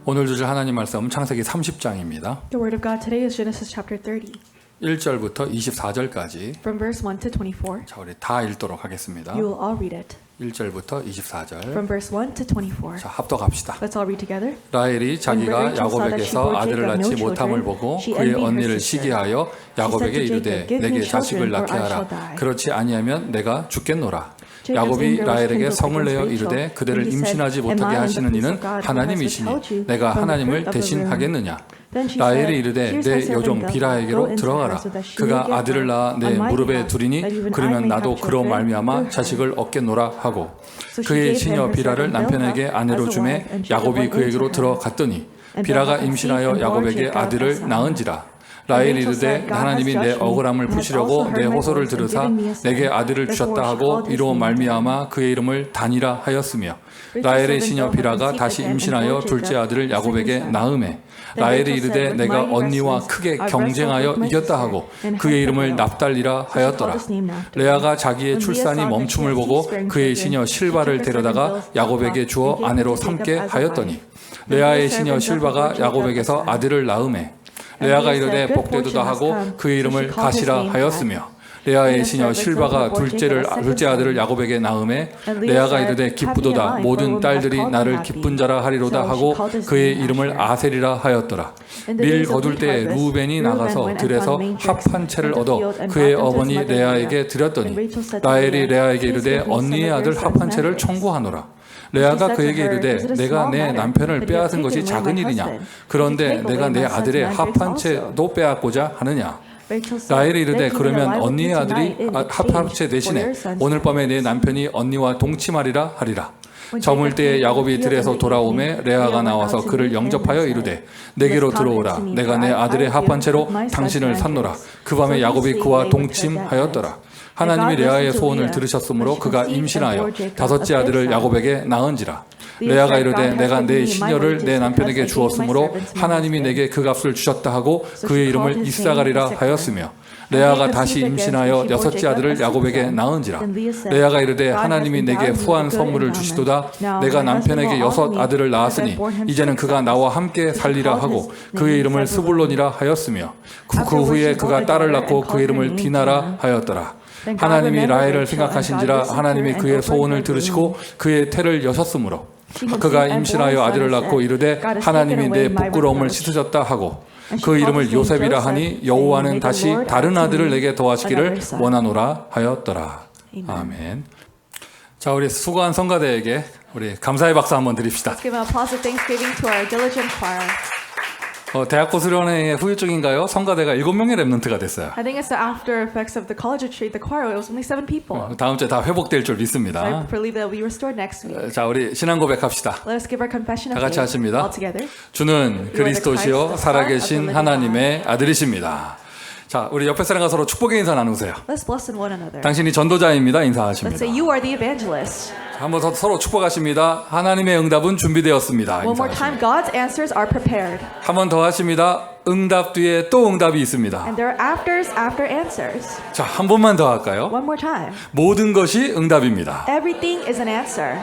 오늘 주실 하나님 말씀은 창세기 30장입니다. The word of God today is Genesis chapter 30, 1절부터 24절까지. from verse 1 to 24. 자, 우리 다 읽도록 하겠습니다. You will all read it. 1절부터 24절. From verse 1 to 24. 자, 합독합시다. Let's all read together. 라헬이 자기가 야곱에게서 아들을 낳지 못함을 보고 그의 언니를 시기하여 야곱에게 이르되 내게 자식을 낳게 하라. 그렇지 아니하면 내가 죽겠노라. 야곱이 라헬에게 성을 내어 이르되 그대를 임신하지 못하게 하시는 이는 하나님이시니 내가 하나님을 대신하겠느냐. 라헬이 이르되 내 여종 비라에게로 들어가라. 그가 아들을 낳아 내 무릎에 두리니 그러면 나도 그로 말미암아 자식을 얻겠노라 하고 그의 시녀 비라를 남편에게 아내로 주매 야곱이 그에게로 들어갔더니 비라가 임신하여 야곱에게 아들을 낳은지라. 라헬이 이르되 하나님이 내 억울함을 푸시려고 내 호소를 들으사 내게 아들을 주셨다 하고 이로 말미암아 그의 이름을 단이라 하였으며 라헬의 시녀 비라가 다시 임신하여 둘째 아들을 야곱에게 낳음에 라헬이 이르되 내가 언니와 크게 경쟁하여 이겼다 하고 그의 이름을 납달리라 하였더라. 레아가 자기의 출산이 멈춤을 보고 그의 시녀 실바를 데려다가 야곱에게 주어 아내로 삼게 하였더니 레아의 시녀 실바가 야곱에게서 아들을 낳음에 레아가 이르되 복되도다 하고 그의 이름을 가시라 하였으며 레아의 시녀 실바가 둘째 아들을 야곱에게 낳음에 레아가 이르되 기쁘도다 모든 딸들이 나를 기쁜 자라 하리로다 하고 그의 이름을 아셀이라 하였더라. 밀 거둘 때 루벤이 나가서 들에서 합 한 채를 얻어 그의 어머니 레아에게 드렸더니 라헬이 레아에게 이르되 언니의 아들 합 한 채를 청구하노라. 레아가 그에게 이르되 내가 내 남편을 빼앗은 것이 작은 일이냐. 그런데 내가 내 아들의 합 한 채도 빼앗고자 하느냐. 라헬이 이르되 그러면 언니의 아들이 합 한 채 대신에 오늘 밤에 내 남편이 언니와 동침하리라 하리라. 저물 때에 야곱이 들에서 돌아오매 레아가 나와서 그를 영접하여 이르되 내게로 들어오라. 내가 내 아들의 합 한 채로 당신을 샀노라. 그 밤에 야곱이 그와 동침하였더라. 하나님이 레아의 소원을 들으셨으므로 그가 임신하여 다섯째 아들을 야곱에게 낳은지라. 레아가 이르되 내가 내 시녀를 내 남편에게 주었으므로 하나님이 내게 그 값을 주셨다 하고 그의 이름을 이사가리라 하였으며 레아가 다시 임신하여 여섯째 아들을 야곱에게 낳은지라. 레아가 이르되 하나님이 내게 후한 선물을 주시도다. 내가 남편에게 여섯 아들을 낳았으니 이제는 그가 나와 함께 살리라 하고 그의 이름을 스불론이라 하였으며 그 후에 그가 딸을 낳고 그의 이름을 디나라 하였더라. 하나님이 라헬을 생각하신지라 하나님이 그의 소원을 들으시고 그의 태를 여셨으므로 그가 임신하여 아들을 낳고 이르되 하나님이 내 부끄러움을 씻으셨다 하고 그 이름을 요셉이라 하니 여호와는 다시 다른 아들을 내게 더하시기를 원하노라 하였더라. 아멘. 자, 우리 수고한 성가대에게 우리 감사의 박수 한번 드립시다. Let's give an applause of thanksgiving to our diligent choir. 대학고 수련회의 후유증인가요? 성가대가 7명의 랩런트가 됐어요. I think it's the after effects of the college retreat. The choir, it was only 7 people. 다음 주에 다 회복될 줄 믿습니다. I believe that we restored next week. 자, 우리 신앙 고백합시다. Let us give our confession 다 of 같이 faith 하십니다. all together. 주는 그리스도시요 살아계신 하나님의 아들이십니다. 자, 우리 옆에 사람과 서로 축복의 인사 나누세요. Let's bless one another. 당신이 전도자입니다. Let's 인사하십니다. say you are the evangelist. 한번 더 서로 축복하십니다. 하나님의 응답은 준비되었습니다. One more time, God's answers are prepared. 한 번 더 하십니다. 응답 뒤에 또 응답이 있습니다. And there are afters after answers. 자, 한 번만 더 할까요? One more time. 모든 것이 응답입니다. Everything is an answer.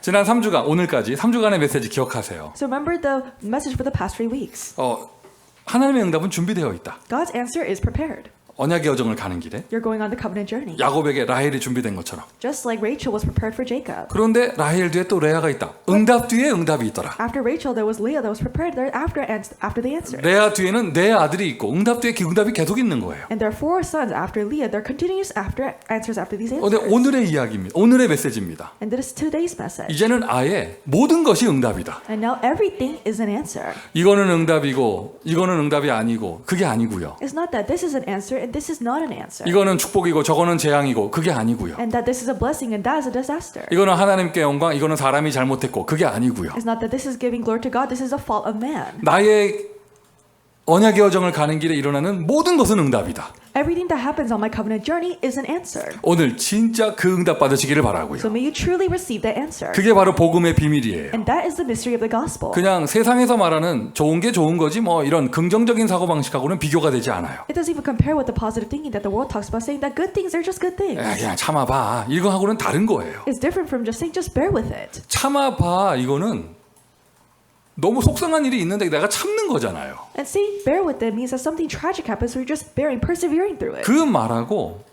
지난 3주간, 오늘까지 3주간의 메시지 기억하세요. So remember the message for the past 3 weeks. 하나님의 응답은 준비되어 있다. God's answer is prepared. 언약의 여정을 가는 길에 You're going on the covenant journey. 야곱에게 라헬이 준비된 것처럼. Just like Rachel was prepared for Jacob. 그런데 라헬 뒤에 또 레아가 있다. 응답 뒤에 응답이 있더라. After Rachel, there was Leah that was prepared there after the answer. 레아 뒤에는 내 아들이 있고 응답 뒤에 그 응답이 계속 있는 거예요. And there are 4 sons after Leah. There are continuous answers after these 근데 answers. 오늘의 이야기입니다. 오늘의 메시지입니다. And this is today's message. 이제는 아예 모든 것이 응답이다. And now everything is an answer. 이거는 응답이고 이거는 응답이 아니고 그게 아니고요. It's not that this is an answer and this is not an answer. 이거는 축복이고 저거는 재앙이고 그게 아니고요. And that this is a blessing and that is a disaster. 이거는 하나님께 영광, 이거는 사람이 잘못했고 그게 아니고요. It's not that this is giving glory to God. This is a fault of man. 나의 언약의 여정을 가는 길에 일어나는 모든 것은 응답이다. Everything that happens on my covenant journey is an answer. 오늘 진짜 그 응답 받으시기를 바라고요. So may you truly receive that answer. 그게 바로 복음의 비밀이에요. And that is the mystery of the gospel. 그냥 세상에서 말하는 좋은 게 좋은 거지 뭐 이런 긍정적인 사고방식하고는 비교가 되지 않아요. It doesn't even compare with the positive thinking that the world talks about, saying that good things are just good things. 그냥 참아봐. 이거하고는 다른 거예요. It's different from just saying just bear with it. 참아봐. 이거는 너무 속상한 일이 있는데 내가 참는 거잖아요. And saying bear with them means that something tragic happens, so you're just bearing, persevering through it. 그 말하고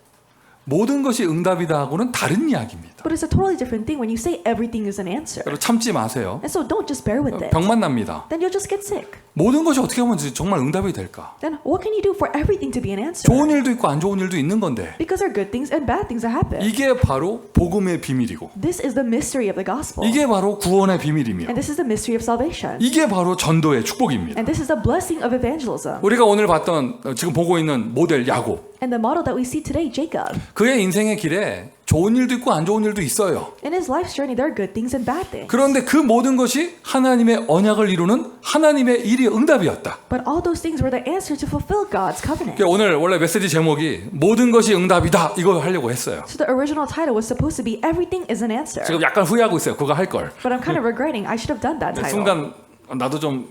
모든 것이 응답이다 하고는 다른 이야기입니다. But it's a totally different thing when you say everything is an answer. 여러분 참지 마세요. And so don't just bear with it. 병만 납니다. Then you'll just get sick. 모든 것이 어떻게 하면 정말 응답이 될까? Then what can you do for everything to be an answer? 좋은 일도 있고 안 좋은 일도 있는 건데 Because there are good things and bad things that happen. 이게 바로 복음의 비밀이고 This is the mystery of the gospel. 이게 바로 구원의 비밀이며 And this is the mystery of salvation. 이게 바로 전도의 축복입니다. And this is the blessing of evangelism. 우리가 오늘 봤던 지금 보고 있는 모델 야곱 And the model that we see today, Jacob. 그의 인생의 길에 좋은 일도 있고 안 좋은 일도 있어요. In his life's journey, there are good things and bad things. 그런데 그 모든 것이 하나님의 언약을 이루는 하나님의 일이 응답이었다. But all those things were the answer to fulfill God's covenant. 그러니까 오늘 원래 메시지 제목이 모든 것이 응답이다 이거 하려고 했어요. So the original title was supposed to be Everything is an Answer. 지금 약간 후회하고 있어요. 그거 할 걸. But I'm kind of regretting I should have done that title. 순간 나도 좀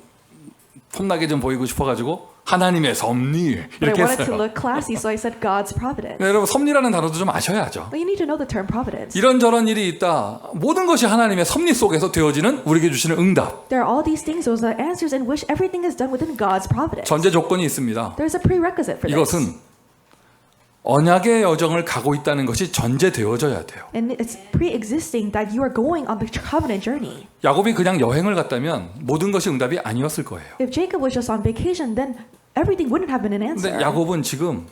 폼나게 좀 보이고 싶어가지고 하나님의 섭리 But I 이렇게 wanted to 했어요. look classy, so I said God's providence. 네, 여러분 섭리라는 단어도 좀 아셔야죠. But you need to know the term providence. 이런저런 일이 있다. 모든 것이 하나님의 섭리 속에서 되어지는 우리에게 주시는 응답. There are all these things, those are answers in which everything is done within God's providence. 전제 조건이 있습니다. There's a prerequisite for this. 이것은 언약의 여정을 가고 있다는 것이 전제되어져야 돼요. And it's pre-existing that you are going on the covenant journey. 야곱이 그냥 여행을 갔다면 모든 것이 응답이 아니었을 거예요. If Jacob was just on vacation, then everything wouldn't have been an answer. 근데 야곱은 지금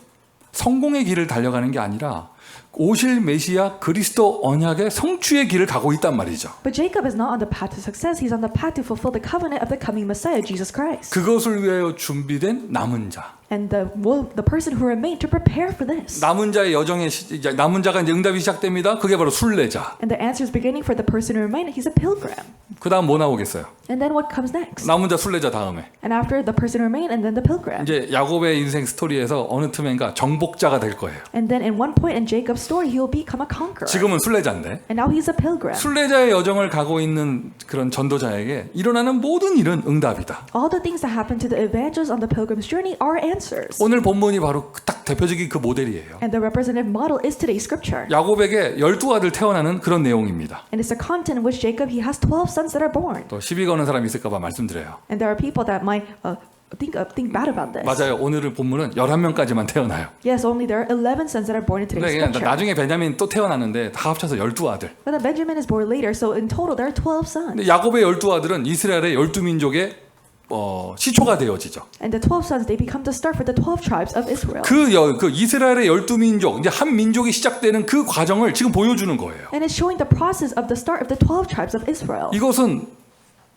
성공의 길을 달려가는 게 아니라 오실 메시아 그리스도 언약의 성취의 길을 가고 있단 말이죠. But Jacob is not on the path to success. He's on the path to fulfill the covenant of the coming Messiah, Jesus Christ. 그것을 위하여 준비된 남은 자. And the person who remained to prepare for this. 남은 자의 여정의 남은 자가 이제 응답이 시작됩니다. 그게 바로 순례자. And the answer is beginning for the person who remained. He's a pilgrim. 그다음 뭐 나오겠어요? And then what comes next? 남은 자 순례자 다음에 And after the person who remained, and then the pilgrim. 이제 야곱의 인생 스토리에서 어느 틈엔가 정복자가 될 거예요. And then in one point in Jacob's story, he will become a conqueror. 지금은 순례자인데 And now he's a pilgrim. 순례자의 여정을 가고 있는 그런 전도자에게 일어나는 모든 일은 응답이다. All the things that happen to the evangelists on the pilgrim's journey are answers. 오늘 본문이 바로 딱 대표적인 그 모델이에요. And the representative model is today's scripture. 야곱에게 12아들 태어나는 그런 내용입니다. And it's a content in which Jacob, he has 12 sons that are born. 또 시비 거는 사람이 있을까 봐 말씀드려요. And there are people that might think bad about this. 맞아요. 오늘 본문은 11명까지만 태어나요. Yes, only there are 11 sons that are born in today's 근데 scripture. 나중에 베냐민 또 태어났는데 다 합쳐서 12아들. But then Benjamin is born later, so in total there are 12 sons. 근데 야곱의 12아들은 이스라엘의 12민족의 시초가 되어지죠. And the 12 sons, they become the start for the 12 tribes of Israel. 그 이스라엘의 12민족, 이제 한 민족이 시작되는 그 과정을 지금 보여주는 거예요. And it's showing the process of the start of the 12 tribes of Israel. 이것은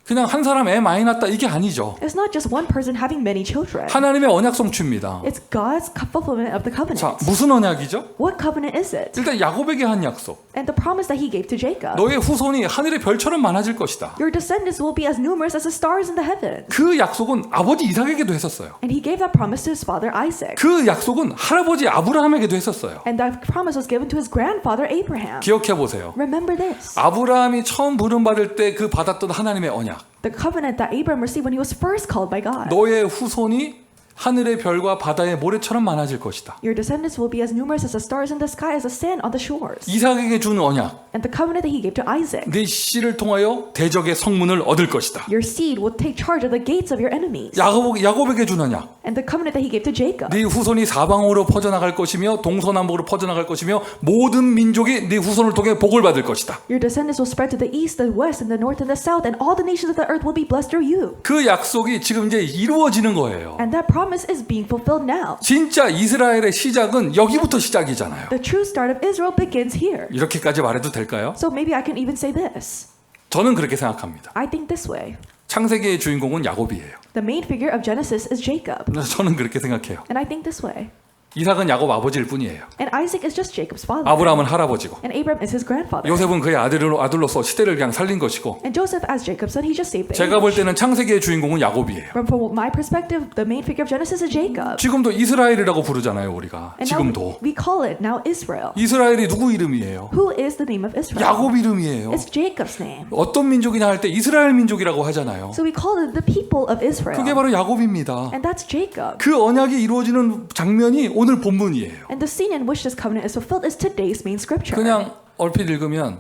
그냥 한 사람 애 많이 낳았다 이게 아니죠. It's not just one person having many children. 하나님의 언약 성취입니다. It's God's fulfillment of the covenant. 자, 무슨 언약이죠? What covenant is it? 일단 야곱에게 한 약속. And the promise that he gave to Jacob. 너의 후손이 하늘의 별처럼 많아질 것이다. Your descendants will be as numerous as the stars in the heavens. 그 약속은 아버지 이삭에게도 했었어요. And he gave that promise to his father Isaac. 그 약속은 할아버지 아브라함에게도 했었어요. And that promise was given to his grandfather Abraham. 기억해 보세요. Remember this. 아브라함이 처음 부름받을 때 그 받았던 하나님의 언약. The covenant that Abraham received when he was first called by God. 너의 후손이 하늘의 별과 바다의 모래처럼 많아질 것이다. Your descendants will be as numerous as the stars in the sky, as the sand on the shores. 이삭에게 준 언약. And the covenant that he gave to Isaac. 네 씨를 통하여 대적의 성문을 얻을 것이다. Your seed will take charge of the gates of your enemies. 야곱에게 준 언약. And the covenant that he gave to Jacob. 네 후손이 사방으로 퍼져나갈 것이며 동서남북으로 퍼져나갈 것이며 모든 민족이 네 후손을 통해 복을 받을 것이다. Your descendants will spread to the east, the west, and the north, and the south, and all the nations of the earth will be blessed through you. 그 약속이 지금 이제 이루어지는 거예요. And that promise is being fulfilled now. 진짜 이스라엘의 시작은 여기부터 시작이잖아요. The true start of Israel begins here. 이렇게까지 말해도 될까요? So maybe I can even say this. 저는 그렇게 생각합니다. I think this way. 창세기의 주인공은 야곱이에요. The main figure of Genesis is Jacob. 저는 그렇게 생각해요. And I think this way. 이삭은 야곱 아버지일 뿐이에요. And Isaac is just Jacob's father. 아브라함은 할아버지고 And Abraham is his grandfather. 요셉은 그의 아들로서 시대를 그냥 살린 것이고 And Joseph as Jacob's son, he just saved the 제가 볼 age. 때는 창세기의 주인공은 야곱이에요. From my perspective, the main figure of Genesis is Jacob. 지금도 이스라엘이라고 부르잖아요, 우리가. And 지금도. now we call it now Israel. 이스라엘이 누구 이름이에요? Who is the name of Israel? 야곱 이름이에요. It's Jacob's name. 어떤 민족이냐 할 때 이스라엘 민족이라고 하잖아요. So we call it the people of Israel. 그게 바로 야곱입니다. And that's Jacob. 그 언약이 이루어지는 장면이 오늘 본문이에요. And the scene in which this covenant is fulfilled is today's main scripture. 그냥 얼핏 읽으면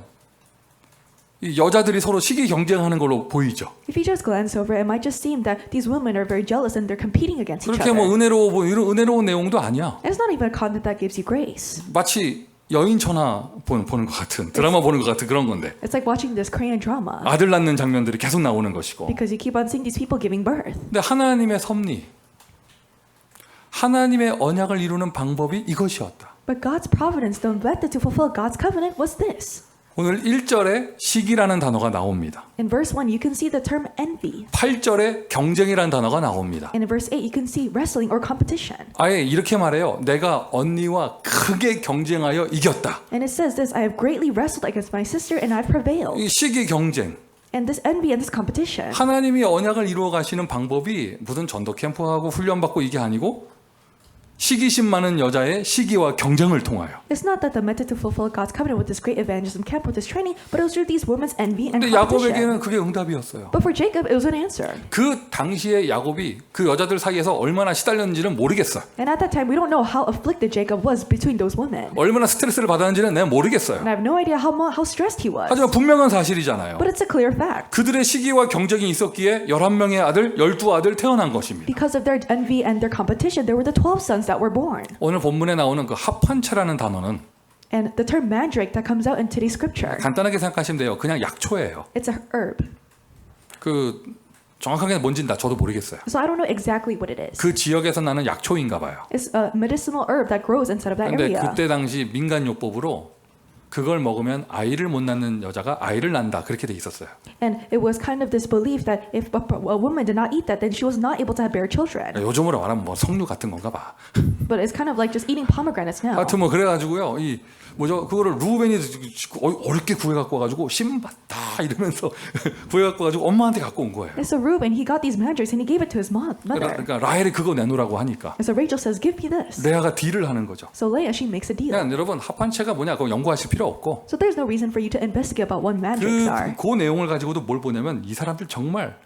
이 여자들이 서로 시기 경쟁하는 걸로 보이죠. If you just glance over, it might just seem that these women are very jealous and they're competing against each 그렇게 other. 뭐 이런 은혜로운 내용도 아니야. And it's not even a content that gives you grace. 마치 여인천하 보는 것 같은 드라마 보는 것 같은 그런 건데 It's like watching this Korean drama 아들 낳는 장면들이 계속 나오는 것이고. because you keep on seeing these people giving birth. 근데 하나님의 섭리, 하나님의 언약을 이루는 방법이 이것이었다. But God's providence, the method to fulfill God's covenant was this. 오늘 1절에 시기라는 단어가 나옵니다. In verse 1, you can see the term envy. 8절에 경쟁이라는 단어가 나옵니다. And in verse 8, you can see wrestling or competition. 아예 이렇게 말해요. 내가 언니와 크게 경쟁하여 이겼다. And it says this, I have greatly wrestled against my sister and I've prevailed. 이 시기 경쟁. And this envy and this competition. 하나님이 언약을 이루어 가시는 방법이 무슨 전도 캠프하고 훈련받고 이게 아니고 시기심 많은 여자의 시기와 경쟁을 통하여. It's not that the method to fulfill God's covenant with this great evangelism camp, with this training, but it was through these women's envy and 근데 competition. 야곱에게는 그게 응답이었어요. But for Jacob, it was an answer. 그 당시에 야곱이 그 여자들 사이에서 얼마나 시달렸는지는 모르겠어요. And at that time, we don't know how afflicted Jacob was between those women. 얼마나 스트레스를 받았는지는 내가 모르겠어요. And I have no idea how stressed he was. 하지만 분명한 사실이잖아요. But it's a clear fact. 그들의 시기와 경쟁이 있었기에 11명의 아들, 12아들 태어난 것입니다. Because of their envy and their competition, there were the 12 sons that were born. 오늘 본문에 나오는 그 합판체라는 단어는 And the term mandrake that comes out in today's scripture, 간단하게 생각하시면 돼요. 그냥 약초예요. it's a herb. 그 정확하게 뭔지는 저도 모르겠어요. So I don't know exactly what it is. 그 지역에서 나는 약초인가 봐요. It's a medicinal herb that grows inside of that 근데 area. 그때 당시 민간요법으로 그걸 먹으면 아이를 못 낳는 여자가 아이를 낳는다 그렇게 돼 있었어요. And it was kind of this belief that if a woman did not eat that, then she was not able to bear children. 요즘으로 말하면 뭐 석류 같은 건가 봐. But it's kind of like just eating pomegranates now. 하여튼 뭐 그래가지고요. 이 뭐죠? 그거를 루벤이 어렵게 구해갖고 와가지고 신봤다 이러면서 구해갖고 와가지고 엄마한테 갖고 온 거예요. And so Reuben, he got these mandrakes and he gave it to his mother. 그러니까 라헬이 그거 내놓으라고 하니까 And so Rachel says, give me this. 레아가 딜을 하는 거죠. So Leah, she makes a deal. 그냥 여러분 합판체가 뭐냐 그거 연구하실 필요 없고 So there's no reason for you to investigate about what mandrakes are. 그 내용을 가지고도 뭘 보냐면 이 사람들 정말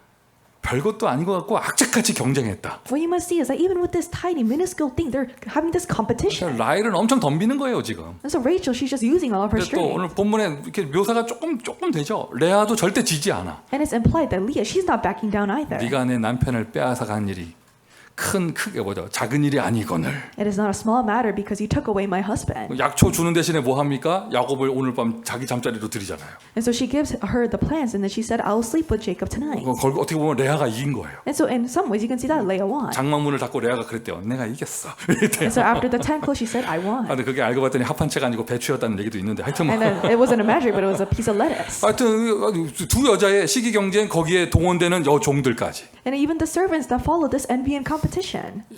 별것도 아닌 것 같고 악착같이 경쟁했다. What you must see is that even with this tiny, minuscule thing, they're having this competition. 라헬은 엄청 덤비는 거예요 지금. And so Rachel, she's just using all of her 근데 또 strength. 오늘 본문에 이렇게 묘사가 조금 되죠. 레아도 절대 지지 않아. And it's implied that Leah, she's not backing down either. 네가 내 남편을 빼앗아 간 일이 크게 뭐죠? 작은 일이 아니거늘. It is not a small matter because you took away my husband. 약초 주는 대신에 뭐 합니까? 야곱을 오늘 밤 자기 잠자리로 들이잖아요. And so she gives her the plans and then she said, I'll sleep with Jacob tonight. 어떻게 보면 레아가 이긴 거예요. And so in some ways you can see that Leah won. 장막문을 닫고 레아가 그랬대요. 내가 이겼어. And so after the tent closed, she said, I won. 근데 그게 알고 봤더니 합판체가 아니고 배추였다는 얘기도 있는데 하여튼 뭐. And then it wasn't a magic, but it was a piece of lettuce. 하여튼 두 여자의 시기 경쟁 거기에 동원되는 종들까지. And even the servants that followed this envy and competition.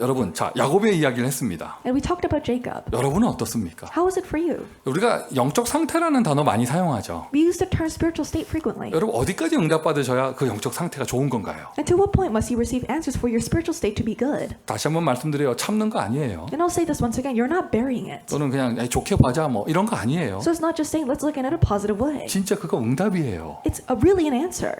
여러분, 자 야곱의 이야기를 했습니다. And we talked about Jacob. 여러분은 어떻습니까? How is it for you? 우리가 영적 상태라는 단어 많이 사용하죠. We use the term spiritual state frequently. 여러분 어디까지 응답받으셔야 그 영적 상태가 좋은 건가요? And to what point must you receive answers for your spiritual state to be good? 다시 한번 말씀드려요. 참는 거 아니에요. And I'll say this once again, you're not burying it. 또는 그냥 좋게 봐자 뭐 이런 거 아니에요. So it's not just saying, let's look at it in a positive way. 진짜 그거 응답이에요. It's really an answer.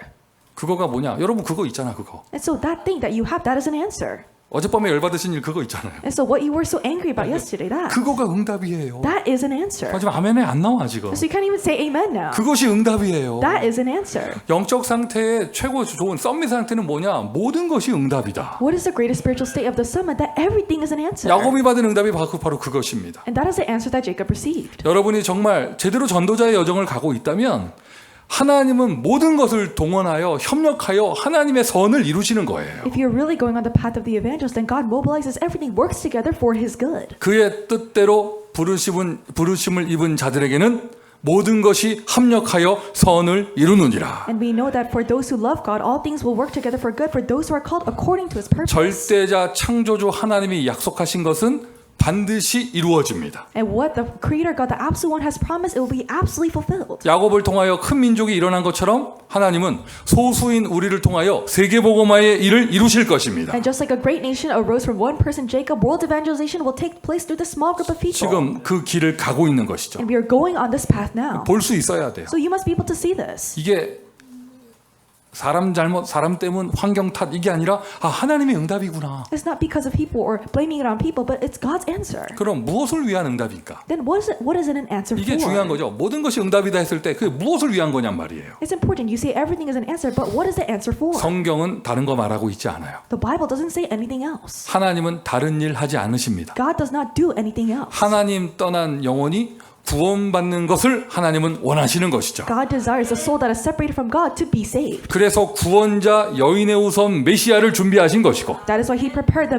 그거가 뭐냐? 여러분 그거 있잖아 그거. And so that thing that you have, that is an answer. 어젯밤에 열받으신 일 그거 있잖아요. And so what you were so angry about yesterday, 그거가 응답이에요. that is an answer. 하지만 아멘에 안 나와 지금. So you can't even say amen now. 그것이 응답이에요. That is an answer. 영적 상태의 최고 좋은 썸밋 상태는 뭐냐? 모든 것이 응답이다. What is the greatest spiritual state of the summit? That everything is an answer. 야곱이 받은 응답이 바로 그것입니다. And that is the answer that Jacob received. 여러분이 정말 제대로 전도자의 여정을 가고 있다면 하나님은 모든 것을 동원하여 협력하여 하나님의 선을 이루시는 거예요. If you're really going on the path of the evangelist, then God mobilizes everything, works together for His good. 그의 뜻대로 부르심을 입은 자들에게는 모든 것이 합력하여 선을 이루느니라. And we know that for those who love God, all things will work together for good for those who are called according to His purpose. 절대자 창조주 하나님이 약속하신 것은 반드시 이루어집니다. And what the Creator God, the Absolute One, has promised, it will be absolutely fulfilled. 야곱을 통하여 큰 민족이 일어난 것처럼 하나님은 소수인 우리를 통하여 세계복음화의 일을 이루실 것입니다. And just like a great nation arose from one person, Jacob, world evangelization will take place through the small group of people. 지금 그 길을 가고 있는 것이죠. And we are going on this path now. 볼 수 있어야 돼요. So you must be able to see this. 이게 사람 잘못, 사람 때문, 환경 탓 이게 아니라 하나님의 응답이구나. It's not because of people or blaming it on people, but it's God's answer. 그럼 무엇을 위한 응답일까? Then what is it an answer 이게 for? 중요한 거죠. 모든 것이 응답이다 했을 때 그게 무엇을 위한 거냔 말이에요. It's important. You say everything is an answer, but what is the answer for? 성경은 다른 거 말하고 있지 않아요. The Bible doesn't say anything else. 하나님은 다른 일 하지 않으십니다. God does not do anything else. 하나님 떠난 영혼이 구원받는 것을 하나님은 원하시는 것이죠. God desires a soul that is separated from God to be saved. 그래서 구원자 여인의 후손 메시아를 준비하신 것이고 That is why He prepared the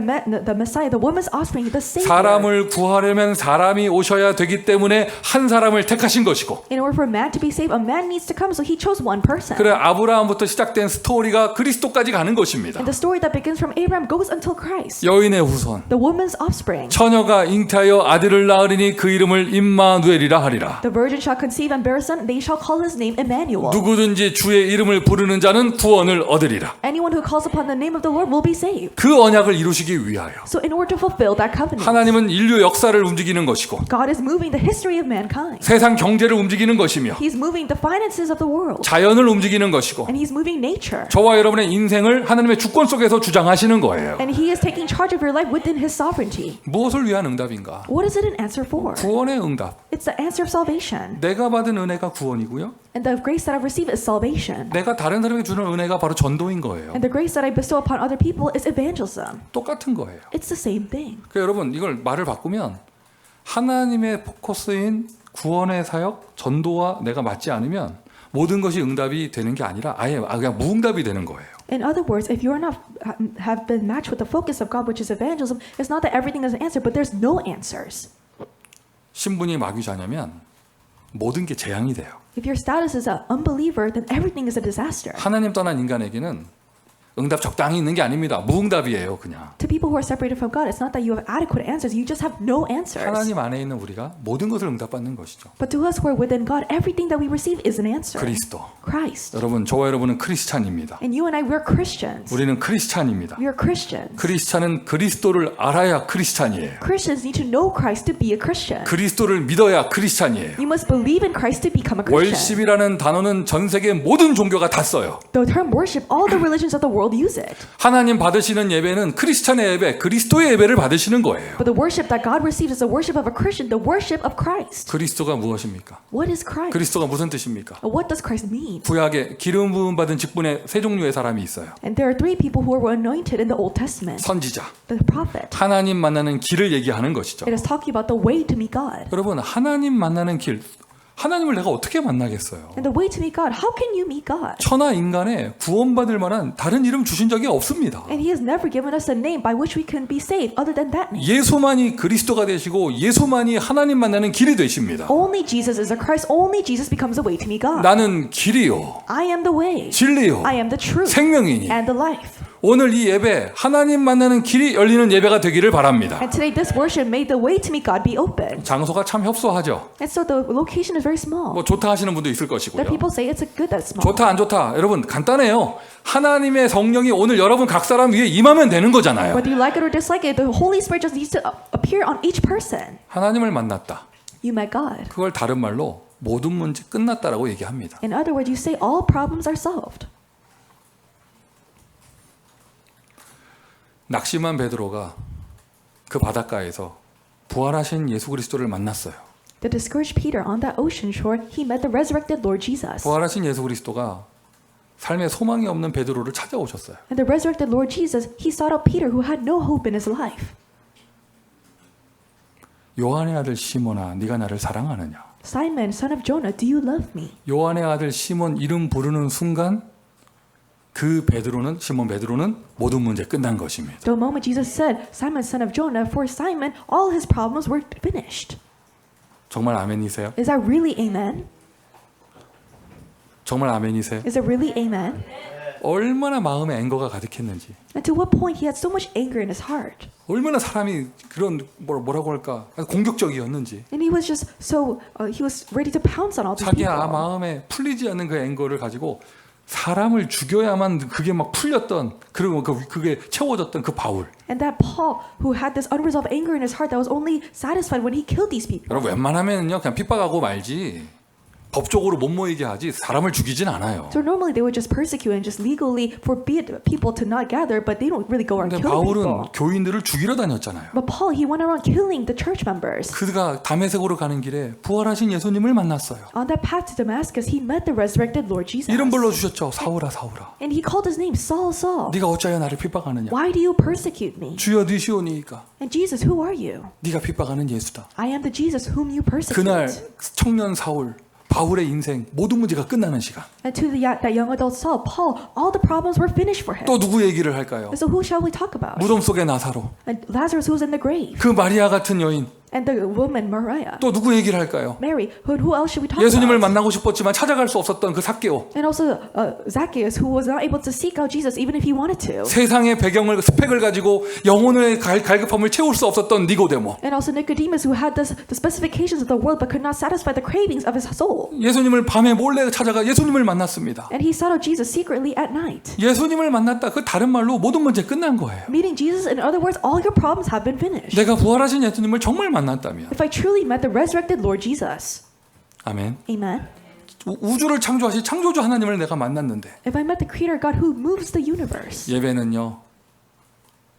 Messiah, the woman's offspring, the Savior. 사람을 구하려면 사람이 오셔야 되기 때문에 한 사람을 택하신 것이고 In order for man to be saved, a man needs to come, so He chose one person. 그래 아브라함부터 시작된 스토리가 그리스도까지 가는 것입니다. And the story that begins from Abraham goes until Christ. 여인의 후손 The woman's offspring. 처녀가 잉태하여 아들을 낳으리니 그 이름을 임마누엘이라 하리라. The virgin shall conceive and bear a son, they shall call his name Emmanuel. 누구든지 주의 이름을 부르는 자는 구원을 얻으리라. Anyone who calls upon the name of the Lord will be saved. 그 언약을 이루시기 위하여 So in order to fulfill that covenant, 하나님은 인류 역사를 움직이는 것이고 God is moving the history of mankind. 세상 경제를 움직이는 것이며 He's moving the finances of the world. 자연을 움직이는 것이고 And He's moving nature. 저와 여러분의 인생을 하나님의 주권 속에서 주장하시는 거예요. And He is taking charge of your life within His sovereignty. 무엇을 위한 응답인가? What is it an answer for? 구원의 응답. It's the answer of salvation. 내가 받은 은혜가 구원이고요. And the grace that I've received is salvation. 내가 다른 사람에게 주는 은혜가 바로 전도인 거예요. And the grace that I bestow upon other people is evangelism. 똑같은 거예요. It's the same thing. 그러니까 여러분 이걸 말을 바꾸면 하나님의 포커스인 구원의 사역, 전도와 내가 맞지 않으면 모든 것이 응답이 되는 게 아니라 아예 그냥 무응답이 되는 거예요. In other words, if you're not have been matched with the focus of God, which is evangelism, it's not that everything is an answer, but there's no answers. 신분이 마귀자냐면 모든 게 재앙이 돼요. If your status is an unbeliever, then everything is a disaster. 하나님 떠난 인간에게는 응답 적당히 있는 게 아닙니다. 무응답이에요, 그냥. To people who are separated from God, it's not that you have adequate answers, you just have no answers. 하나님 안에 있는 우리가 모든 것을 응답받는 것이죠. But to us who are within God, everything that we receive is an answer. 그리스도. Christ. 여러분, 저와 여러분은 크리스찬입니다. And you and I, we're Christians. 우리는 크리스찬입니다. We are Christians. 크리스찬은 그리스도를 알아야 크리스찬이에요. Christians need to know Christ to be a Christian. 그리스도를 믿어야 크리스찬이에요. You must believe in Christ to become a Christian. 월십이라는 단어는 전 세계 모든 종교가 다 써요. The term worship, all the religions of the world use it. 하나님 받으시는 예배는 크리스찬의 예배, 그리스도의 예배를 받으시는 거예요. But the worship that God receives is the worship of a Christian, the worship of Christ. 그리스도가 무엇입니까? What is Christ? 그리스도가 무슨 뜻입니까? What does Christ mean? 구약에 기름 부음 받은 직분의 세 종류의 사람이 있어요. And there are three people who were anointed in the Old Testament. 선지자, The prophet. 하나님 만나는 길을 얘기하는 것이죠. It is talking about the way to meet God. 여러분, 하나님 만나는 길, 하나님을 내가 어떻게 만나겠어요? And the way to meet God, how can you meet God? 천하 인간에 구원받을 만한 다른 이름 주신 적이 없습니다. And He has never given us a name by which we can be saved other than that name. 예수만이 그리스도가 되시고 예수만이 하나님 만나는 길이 되십니다. Only Jesus is a Christ. Only Jesus becomes a way to meet God. 나는 길이요, I am the way. 진리요, I am the truth 생명이니 and the life. 오늘 이 예배 하나님 만나는 길이 열리는 예배가 되기를 바랍니다. And today this worship made the way to meet God be open. 장소가 참 협소하죠. And so the location is very small. 뭐 좋다 하시는 분도 있을 The 것이고요. people say it's a good that's small. 좋다 안 좋다 여러분 간단해요. 하나님의 성령이 오늘 여러분 각 사람 위에 임하면 되는 거잖아요. Whether you like it or dislike it, the Holy Spirit just needs to appear on each person. 하나님을 만났다. You met God. 그걸 다른 말로 모든 문제 끝났다라고 얘기합니다. In other words, you say all problems are solved. 낙심한 베드로가 그 바닷가에서 부활하신 예수 그리스도를 만났어요. The discouraged Peter on that ocean shore, he met the resurrected Lord Jesus. 부활하신 예수 그리스도가 삶에 소망이 없는 베드로를 찾아오셨어요. And the resurrected Lord Jesus, he sought out Peter who had no hope in his life. 요한의 아들 시몬아, 네가 나를 사랑하느냐? Simon, son of Jonah, do you love me? 요한의 아들 시몬 이름 부르는 순간 그 베드로는 시몬 베드로는 모든 문제 끝난 것입니다. The moment Jesus said, Simon, son of Jonah, for Simon, all his problems were finished. 정말 아멘이세요? Is that really amen? 정말 아멘이세요? Is it really amen? 얼마나 마음에 앵거가 가득했는지, And to what point he had so much anger in his heart. 얼마나 사람이 그런 뭐라고 할까 공격적이었는지, And he was just so, he was ready to pounce on all these 자기 people. 마음에 풀리지 않는 그 앵거를 가지고 사람을 죽여야만 그게 막 풀렸던 그리고 그게 채워졌던 그 바울. And that Paul, who had this unresolved anger in his heart that was only satisfied when he killed these people. 여러분 웬만하면요 그냥 핍박하고 말지 법적으로 못 모이게 하지 사람을 죽이진 않아요. So normally they would just persecute and just legally forbid people to not gather, but they don't really go around 근데 killing 바울은 people. 교인들을 죽이러 다녔잖아요. But Paul, he went around killing the church members. 그가 다메섹으로 가는 길에 부활하신 예수님을 만났어요. On that path to Damascus, he met the resurrected Lord Jesus. 이름 불러주셨죠. 사울아 사울아. And he called his name Saul, Saul. 네가 어찌하여 나를 핍박하느냐. Why do you persecute me? 주여 니시오니이까. And Jesus, who are you? 네가 핍박하는 예수다. I am the Jesus whom you 그날 persecute. 청년 사울 바울의 인생 모든 문제가 끝나는 시간. And to that young adult Saul, Paul, all the problems were finished for him. 또 누구 얘기를 할까요? And so who shall we talk about? 무덤 속의 나사로. And Lazarus who was in the grave. 그 마리아 같은 여인. And the woman Mariah. 또 누구 얘기를 할까요? Mary, who else should we talk 예수님을 about? 만나고 싶었지만 찾아갈 수 없었던 그 삭개오. And also Zacchaeus, who was not able to seek out Jesus even if he wanted to. 세상의 배경을 스펙을 가지고 영혼의 갈급함을 채울 수 없었던 니고데모. And also Nicodemus, who had the specifications of the world but could not satisfy the cravings of his soul. 예수님을 밤에 몰래 찾아가 예수님을 만났습니다. And he sought out Jesus secretly at night. 예수님을 만났다. 그 다른 말로 모든 문제 끝난 거예요. Meeting Jesus, in other words, all your problems have been finished. 내가 부활하신 예수님을 정말 만났다면. If I truly met the resurrected Lord Jesus. 아멘. Amen. 우주를 창조하신 창조주 하나님을 내가 만났는데 If I met the Creator God who moves the universe. 예배는요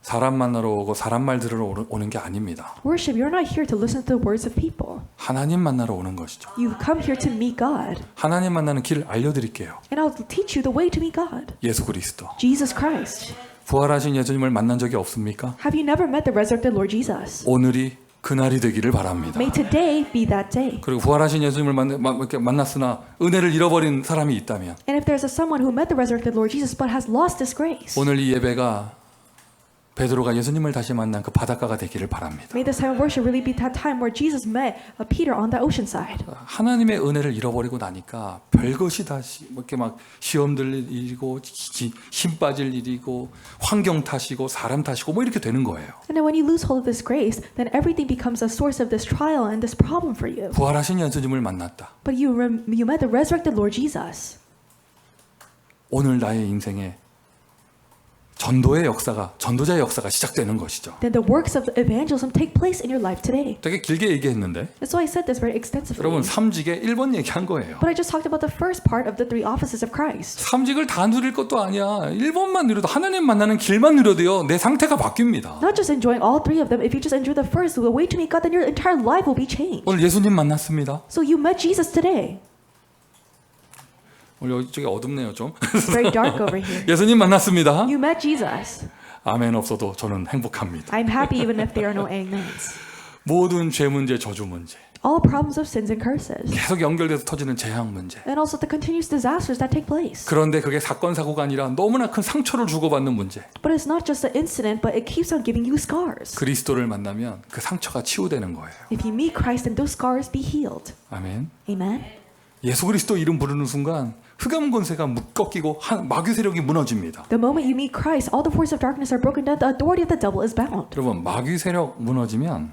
사람 만나러 오고 사람 말 들으러 오는 게 아닙니다. Worship, you're not here to listen to the words of people. 하나님 만나러 오는 것이죠. You come here to meet God. 하나님 만나는 길을 알려드릴게요. And I'll teach you the way to meet God. 예수 그리스도. Jesus Christ. 부활하신 예수님을 만난 적이 없습니까? Have you never met the resurrected Lord Jesus? 오늘이 그날이 되기를 바랍니다. May today be that day. 그리고 부활하신 예수님을 이렇게 만났으나 은혜를 잃어버린 사람이 있다면 And if there's someone who met the resurrected Lord Jesus but has lost his grace, 오늘 이 예배가 베드로가 예수님을 다시 만난 그 바닷가가 되기를 바랍니다. may this time of worship really be that time where Jesus met Peter on the ocean side. 하나님의 은혜를 잃어버리고 나니까 별것이 다시 이렇게 막 시험들 일이고 힘 빠질 일이고 환경 탓이고 사람 탓이고 뭐 이렇게 되는 거예요. And then when you lose hold of this grace, then everything becomes a source of this trial and this problem for you. 부활하신 예수님을 만났다. But you met the resurrected Lord Jesus. 오늘 나의 인생에 전도자의 역사가 시작되는 것이죠. Then the works of evangelism take place in your life today. 되게 길게 얘기했는데 And so I said this very extensively. 여러분 삼직의 1번 얘기한 거예요. But I just talked about the first part of the three offices of Christ. 삼직을 다 누릴 것도 아니야. 1번만 누려도 하나님 만나는 길만 누려도요. 내 상태가 바뀝니다. Not just enjoying all three of them. If you just enjoy the first, the way to meet God, then your entire life will be changed. 오늘 예수님 만났습니다. So you met Jesus today. 오늘 여기 어둡네요 좀. It's very dark over here. 예수님 만났습니다. You met Jesus. 아멘 없어도 저는 행복합니다. I'm happy even if there are no amens. 모든 죄 문제, 저주 문제, All problems of sins and curses. 계속 연결돼서 터지는 재앙 문제. And also the continuous disasters that take place. 그런데 그게 사건 사고가 아니라 너무나 큰 상처를 주고받는 문제. But it's not just an incident, but it keeps on giving you scars. 그리스도를 만나면 그 상처가 치유되는 거예요. If you meet Christ, then those scars be healed. 아멘. Amen. 예수 그리스도 이름 부르는 순간 흑암 권세가 꺾이고 마귀 세력이 무너집니다. The moment you meet Christ, all the forces of darkness are broken down. The authority of the devil is bound. 여러분 마귀 세력 무너지면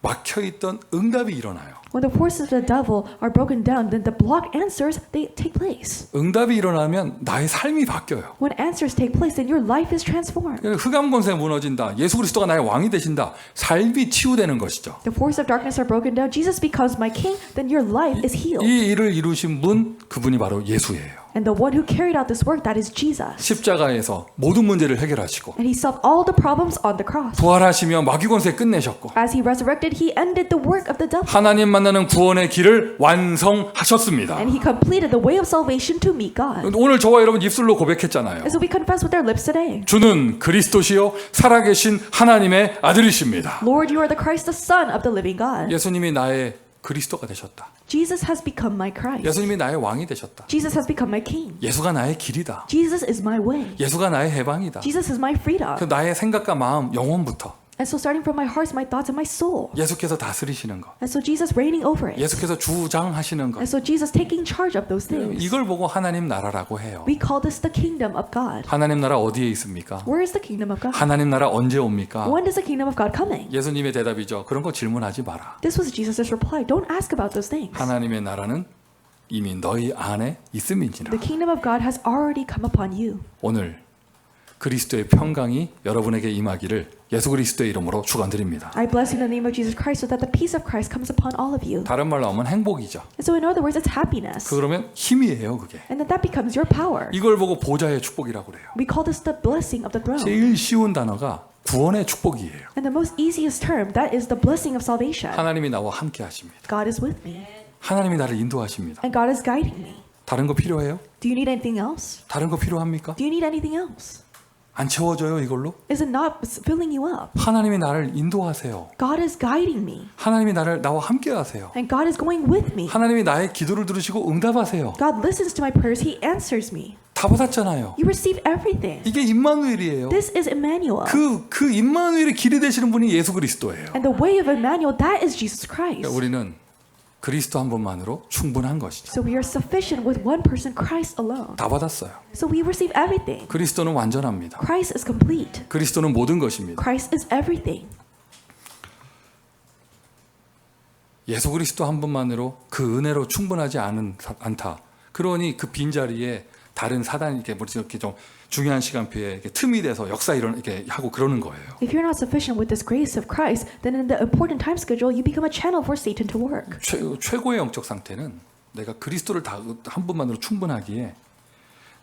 막혀있던 응답이 일어나요. When the forces of the devil are broken down, then the blocked answers, they take place. 응답이 일어나면 나의 삶이 바뀌어요. When answers take place, then your life is transformed. 흑암 권세 무너진다. 예수 그리스도가 나의 왕이 되신다. 삶이 치유되는 것이죠. The forces of darkness are broken down. Jesus becomes my king, then your life is healed. 이 일을 이루신 분 그분이 바로 예수예요. And the one who carried out this work, that is Jesus. 십자가에서 모든 문제를 해결하시고 And he solved all the problems on the cross. 부활하시며 마귀 권세 끝내셨고 As he resurrected, he ended the work of the devil. 하나님 만나는 구원의 길을 완성하셨습니다. And he completed the way of salvation to meet God. 오늘 저와 여러분 입술로 고백했잖아요. And so we confess with our lips today. 주는 그리스도시요 살아계신 하나님의 아들이십니다. Lord, you are the Christ, the Son of the living God. 예수님이 나의 그리스도가 되셨다. Jesus has become my Christ. 예수님이 나의 왕이 되셨다. Jesus has become my king. 예수가 나의 길이다. Jesus is my way. 예수가 나의 해방이다. Jesus is my freedom. 그 나의 생각과 마음, 영혼부터 And so starting from my heart, my thoughts, and my soul. 예수께서 다스리시는 것, And so Jesus reigning over it. 예수께서 주장하시는 것, And so Jesus taking charge of those things. 이걸 보고 하나님 나라라고 해요. We call this the kingdom of God. 하나님 나라 어디에 있습니까? Where is the kingdom of God? 하나님 나라 언제 옵니까? When is the kingdom of God coming? 예수님의 대답이죠. 그런 거 질문하지 마라. This was Jesus' reply. Don't ask about those things. 하나님의 나라는 이미 너희 안에 있음이니라. The kingdom of God has already come upon you. 오늘 그리스도의 평강이 여러분에게 임하기를 예수 그리스도의 이름으로 축원드립니다. I bless you in the name of Jesus Christ so that the peace of Christ comes upon all of you. 다른 말로 하면 행복이죠. And so in other words, it's happiness. 그러면 힘이에요, 그게. And then that becomes your power. 이걸 보고 보좌의 축복이라고 그래요. We call this the blessing of the throne. 제일 쉬운 단어가 구원의 축복이에요. And the most easiest term, that is the blessing of salvation. 하나님이 나와 함께 하십니다. God is with me. 하나님이 나를 인도하십니다. And God is guiding me. 다른 거 필요해요? Do you need anything else? 다른 거 필요합니까? Do you need anything else? 안 채워져요, 이걸로? Is it not filling you up? 하나님이 나를 인도하세요. God is guiding me. 하나님이 나와 함께 하세요. And God is going with me. 하나님이 나의 기도를 들으시고 응답하세요. God listens to my prayers. He answers me. 다 받았잖아요. You receive everything. 이게 임마누엘이에요. This is Emmanuel. 그 임마누엘의 길이 되시는 분이 예수 그리스도예요. And the way of Emmanuel, that is Jesus Christ. 그러니까 우리는 그리스도 한 분만으로 충분한 것이죠. So we are sufficient with one person, Christ alone. 다 받았어요. So we receive everything. 그리스도는 완전합니다. Christ is complete. 그리스도는 모든 것입니다. Christ is everything. 예수 그리스도 한 분만으로 그 은혜로 충분하지 않다. 그러니 그 빈자리에 다른 사단이 이렇게 좀 중요한 시간표에 이렇게 틈이 돼서 역사 이렇게 하고 그러는 거예요. If you're not sufficient with this grace of Christ, then in the important time schedule, you become a channel for Satan to work. 최고의 영적 상태는 내가 그리스도를 다 한 분만으로 충분하기에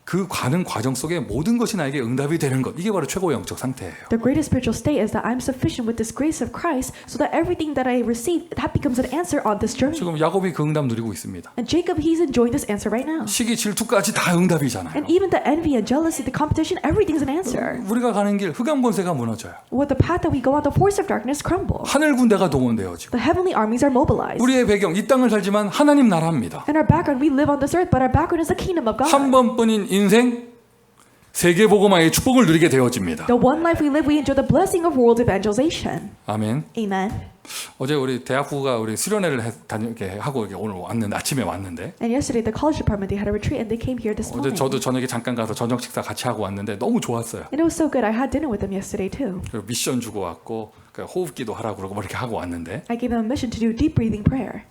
그 가는 과정 속에 모든 것이 나에게 응답이 되는 것. 이게 바로 최고의 영적 상태예요. The greatest spiritual state is that I'm sufficient with this grace of Christ so that everything that I receive, that becomes an answer on this journey. 지금 야곱이 그 응답 누리고 있습니다. And Jacob, he's enjoying this answer right now. 시기 질투까지 다 응답이잖아요. And even the envy and jealousy, the competition, everything's an answer. 우리가 가는 길 흑암 권세가 무너져요. With the path that we go on, the force of darkness crumble. 하늘 군대가 동원돼요 지금. The heavenly armies are mobilized. 우리의 배경 이 땅을 살지만 하나님 나라입니다. In our background, we live on this earth, but our background is the kingdom of God. 한 번뿐인 인생 세계 복음화의 축복을 누리게 되어집니다. The one life we live, we enjoy the blessing of world evangelization. 아멘. Amen. 어제 우리 대학부가 우리 수련회를 이렇게 하고 이렇게 오늘 왔는데 아침에 왔는데. And yesterday, the college department, they had a retreat, and they came here this 어제 morning. 저도 저녁에 잠깐 가서 저녁 식사 같이 하고 왔는데 너무 좋았어요. And it was so good. I had dinner with them yesterday too. 그리고 미션 주고 왔고 호흡기도 하라고 그러고 뭐 이렇게 하고 왔는데 I gave them a mission to do deep breathing prayer.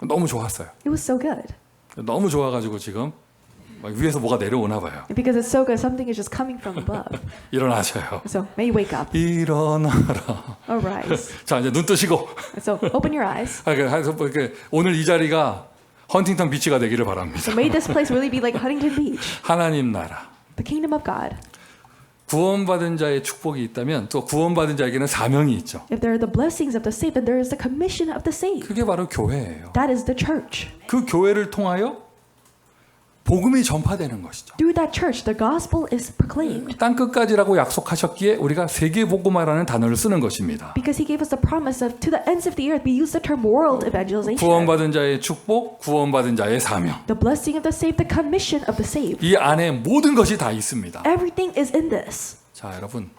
너무 좋았어요. It was so good. 너무 좋아가지고 지금 막 위에서 뭐가 내려오나 봐요. And because it's so good, something is just coming from above. 일어나셔요. So may you wake up. 일어나라. Arise. 자 이제 눈 뜨시고. So open your eyes. 오늘 이 자리가 헌팅턴 비치가 되기를 바랍니다. So may this place really be like Huntington Beach, 하나님 나라. the kingdom of God. 구원받은 자의 축복이 있다면 또 구원받은 자에게는 사명이 있죠. If there are the blessings of the saved, then there is the commission of the saved. 그게 바로 교회예요. That is the church. 그 교회를 통하여 복음이 전파되는 것이죠. Through that church, the gospel is proclaimed. 땅 끝까지라고 약속하셨기에 우리가 세계 복음화라는 단어를 쓰는 것입니다. Because he gave us the promise of to the ends of the earth, we use the term world evangelization. 구원받은 자의 축복, 구원받은 자의 사명. The blessing of the saved, the commission of the saved. 이 안에 모든 것이 다 있습니다. Everything is in this. 자, 여러분.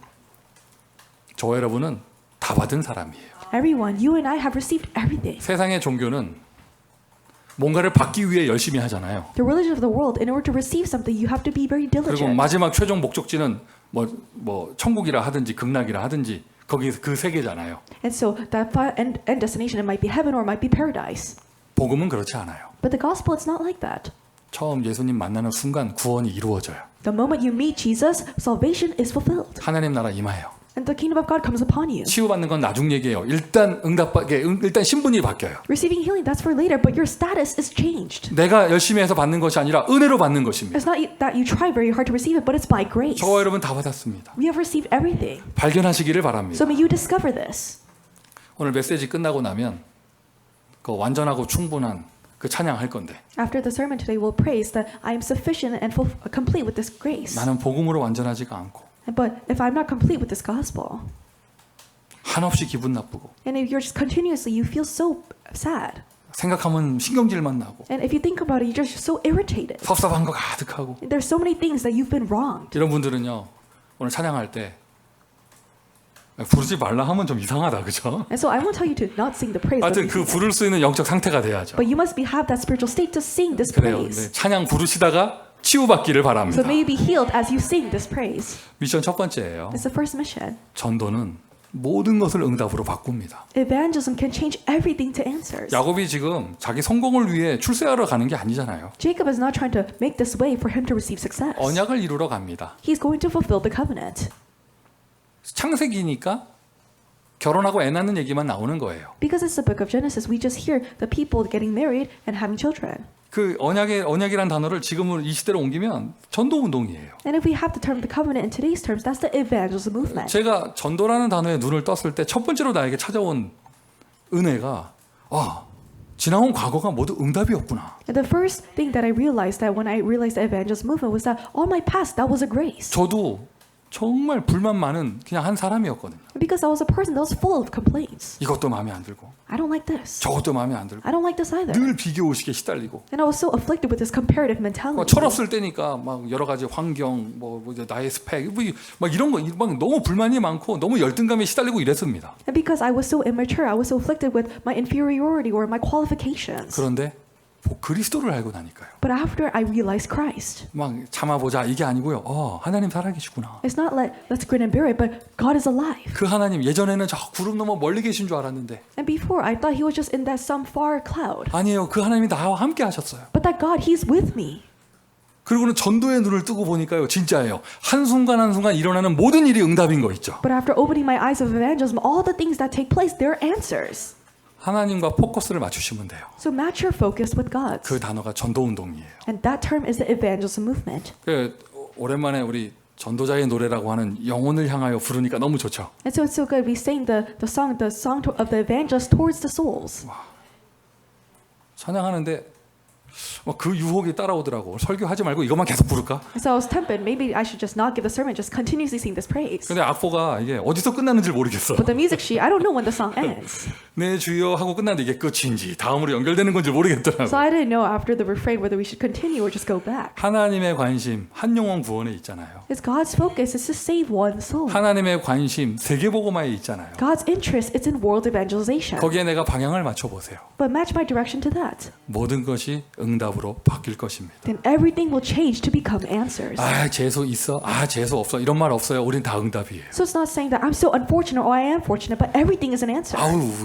저 여러분은 다 받은 사람이에요. Everyone, you and I have received everything. 세상의 종교는 뭔가를 받기 위해 열심히 하잖아요. The religion of the world, in order to receive something, you have to be very 그리고 diligent. 마지막 최종 목적지는 뭐 천국이라 하든지 극락이라 하든지 거기 그 세계잖아요. And so that end destination, it might be heaven or it might be paradise. 복음은 그렇지 않아요. But the gospel, it's not like that. 처음 예수님 만나는 순간 구원이 이루어져요. The moment you meet Jesus, salvation is fulfilled. 하나님 나라 임하여. And the kingdom of God comes upon you. 치유받는 건 나중 얘기예요. 일단 일단 신분이 바뀌어요. Receiving healing, that's for later, but your status is changed. 내가 열심히 해서 받는 것이 아니라 은혜로 받는 것입니다. It's not that you try very hard to receive it, but it's by grace. 저와 여러분 다 받았습니다. We have received everything. 발견하시기를 바랍니다. So may you discover this. 오늘 메시지 끝나고 나면 그 완전하고 충분한 그 찬양할 건데 After the sermon today, we'll praise that I am sufficient and complete with this grace. 나는 복음으로 완전하지가 않고 But if I'm not complete with this gospel, 한없이 기분 나쁘고 and if you're just continuously, you feel so sad. 생각하면 신경질만 나고 And if you think about it, you're just so irritated. 섭섭한 거 가득하고 There's so many things that you've been wronged. 이런 분들은요 오늘 찬양할 때 부르지 말라 하면 좀 이상하다 그죠? And so I won't tell you to not sing the praise. 하여튼 그 부를 수 있는 영적 상태가 돼야죠. But you must have that spiritual state to sing this 그래요. praise. 네, 찬양 부르시다가 치유받기를 So 바랍니다. may you be healed as you sing this praise. 미션 첫 번째예요. It's the first mission. 전도는 모든 것을 응답으로 바꿉니다. Evangelism can change everything to answers. 야곱이 지금 자기 성공을 위해 출세하러 가는 게 아니잖아요. Jacob is not trying to make this way for him to receive success. 언약을 이루러 갑니다. He's going to fulfill the covenant. 창세기니까 결혼하고 애 낳는 얘기만 나오는 거예요. Because it's the book of Genesis, we just hear the people getting married and having children. 그 언약이란 단어를 지금은 이 시대로 옮기면 전도 운동이에요. And if we have the term the covenant in today's terms, that's the evangelism movement. 제가 전도라는 단어에 눈을 떴을 때 첫 번째로 나에게 찾아온 은혜가 지나온 과거가 모두 응답이었구나. And the first thing that I realized that when I realized the evangelism movement was that all my past, that was a grace. 저도 정말 불만 많은 그냥 한 사람이었거든요. Because I was a person that was full of complaints. 이것도 마음에 안 들고 I don't like this. 저것도 마음에 안 들고 I don't like this either. 늘 비교의식에 시달리고 And I was so afflicted with this comparative mentality. 철없을 때니까 막 여러 가지 환경 뭐 이제 나의 스펙 막 이런 거 막 너무 불만이 많고 너무 열등감에 시달리고 이랬습니다. And because I was so immature, I was so afflicted with my inferiority or my qualifications. 그런데 그리스도를 알고 나니까요. But after I realized Christ, 막 참아보자 이게 아니고요. 하나님 살아계시구나. it's not like let's grin and bear it, but God is alive. 그 하나님 예전에는 저 구름 너머 멀리 계신 줄 알았는데 And before, I thought He was just in that some far cloud. 아니에요. 그 하나님이 나와 함께 하셨어요. But that God, He's with me. 그리고는 전도의 눈을 뜨고 보니까요. 진짜예요. 한순간 한순간 일어나는 모든 일이 응답인 거 있죠. But after opening my eyes of evangelism, all the things that take place, they're answers. 하나님과 포커스를 맞추시면 돼요. So match your focus with God's. 그 단어가 전도 운동이에요. And that term is the evangelism movement. 오랜만에 우리 전도자의 노래라고 하는 영혼을 향하여 부르니까 너무 좋죠. And so it's so good. We sang the song of the evangelist towards the souls. 찬양하는데 그 유혹이 따라오더라고. 설교하지 말고 이것만 계속 부를까? So I was tempted. Maybe I should just not give the sermon, just continuously sing this praise. 근데 악보가 이게 어디서 끝나는지 모르겠어. But the music sheet, I don't know when the song ends. 네 주여 하고 끝났는데 이게 끝인지 다음으로 연결되는 건지 모르겠더라고. So I didn't know after the refrain whether we should continue or just go back. 하나님의 관심 한 영혼 구원에 있잖아요. It's God's focus is to save one soul. 하나님의 관심 세계복음화에 있잖아요. God's interest is in world evangelization. 거기에 내가 방향을 맞춰 보세요. But match my direction to that. 모든 것이 응답으로 바뀔 것입니다. Then everything will change to become answers. 재수 있어? 재수 없어? 이런 말 없어요. 우린 다 응답이에요. So it's not saying that I'm so unfortunate or I am fortunate, but everything is an answer.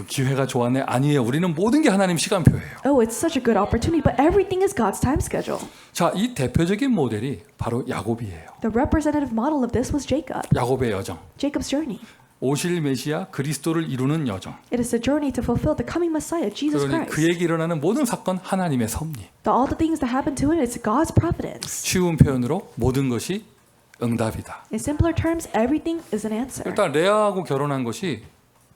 기회가 좋았네. 아니에요. 우리는 모든 게 하나님 시간표예요. Oh, it's such a good opportunity, but everything is God's time schedule. 자, 이 대표적인 모델이 바로 야곱이에요. The representative model of this was Jacob. 야곱의 여정. Jacob's journey. 오실 메시아 그리스도를 이루는 여정. It is the journey to fulfill the coming Messiah, Jesus 그러니 Christ. 그에게 일어나는 모든 사건 하나님의 섭리. All the things that happen to him, it's God's providence. 쉬운 표현으로 모든 것이 응답이다. In simpler terms, everything is an answer. 일단 레아하고 결혼한 것이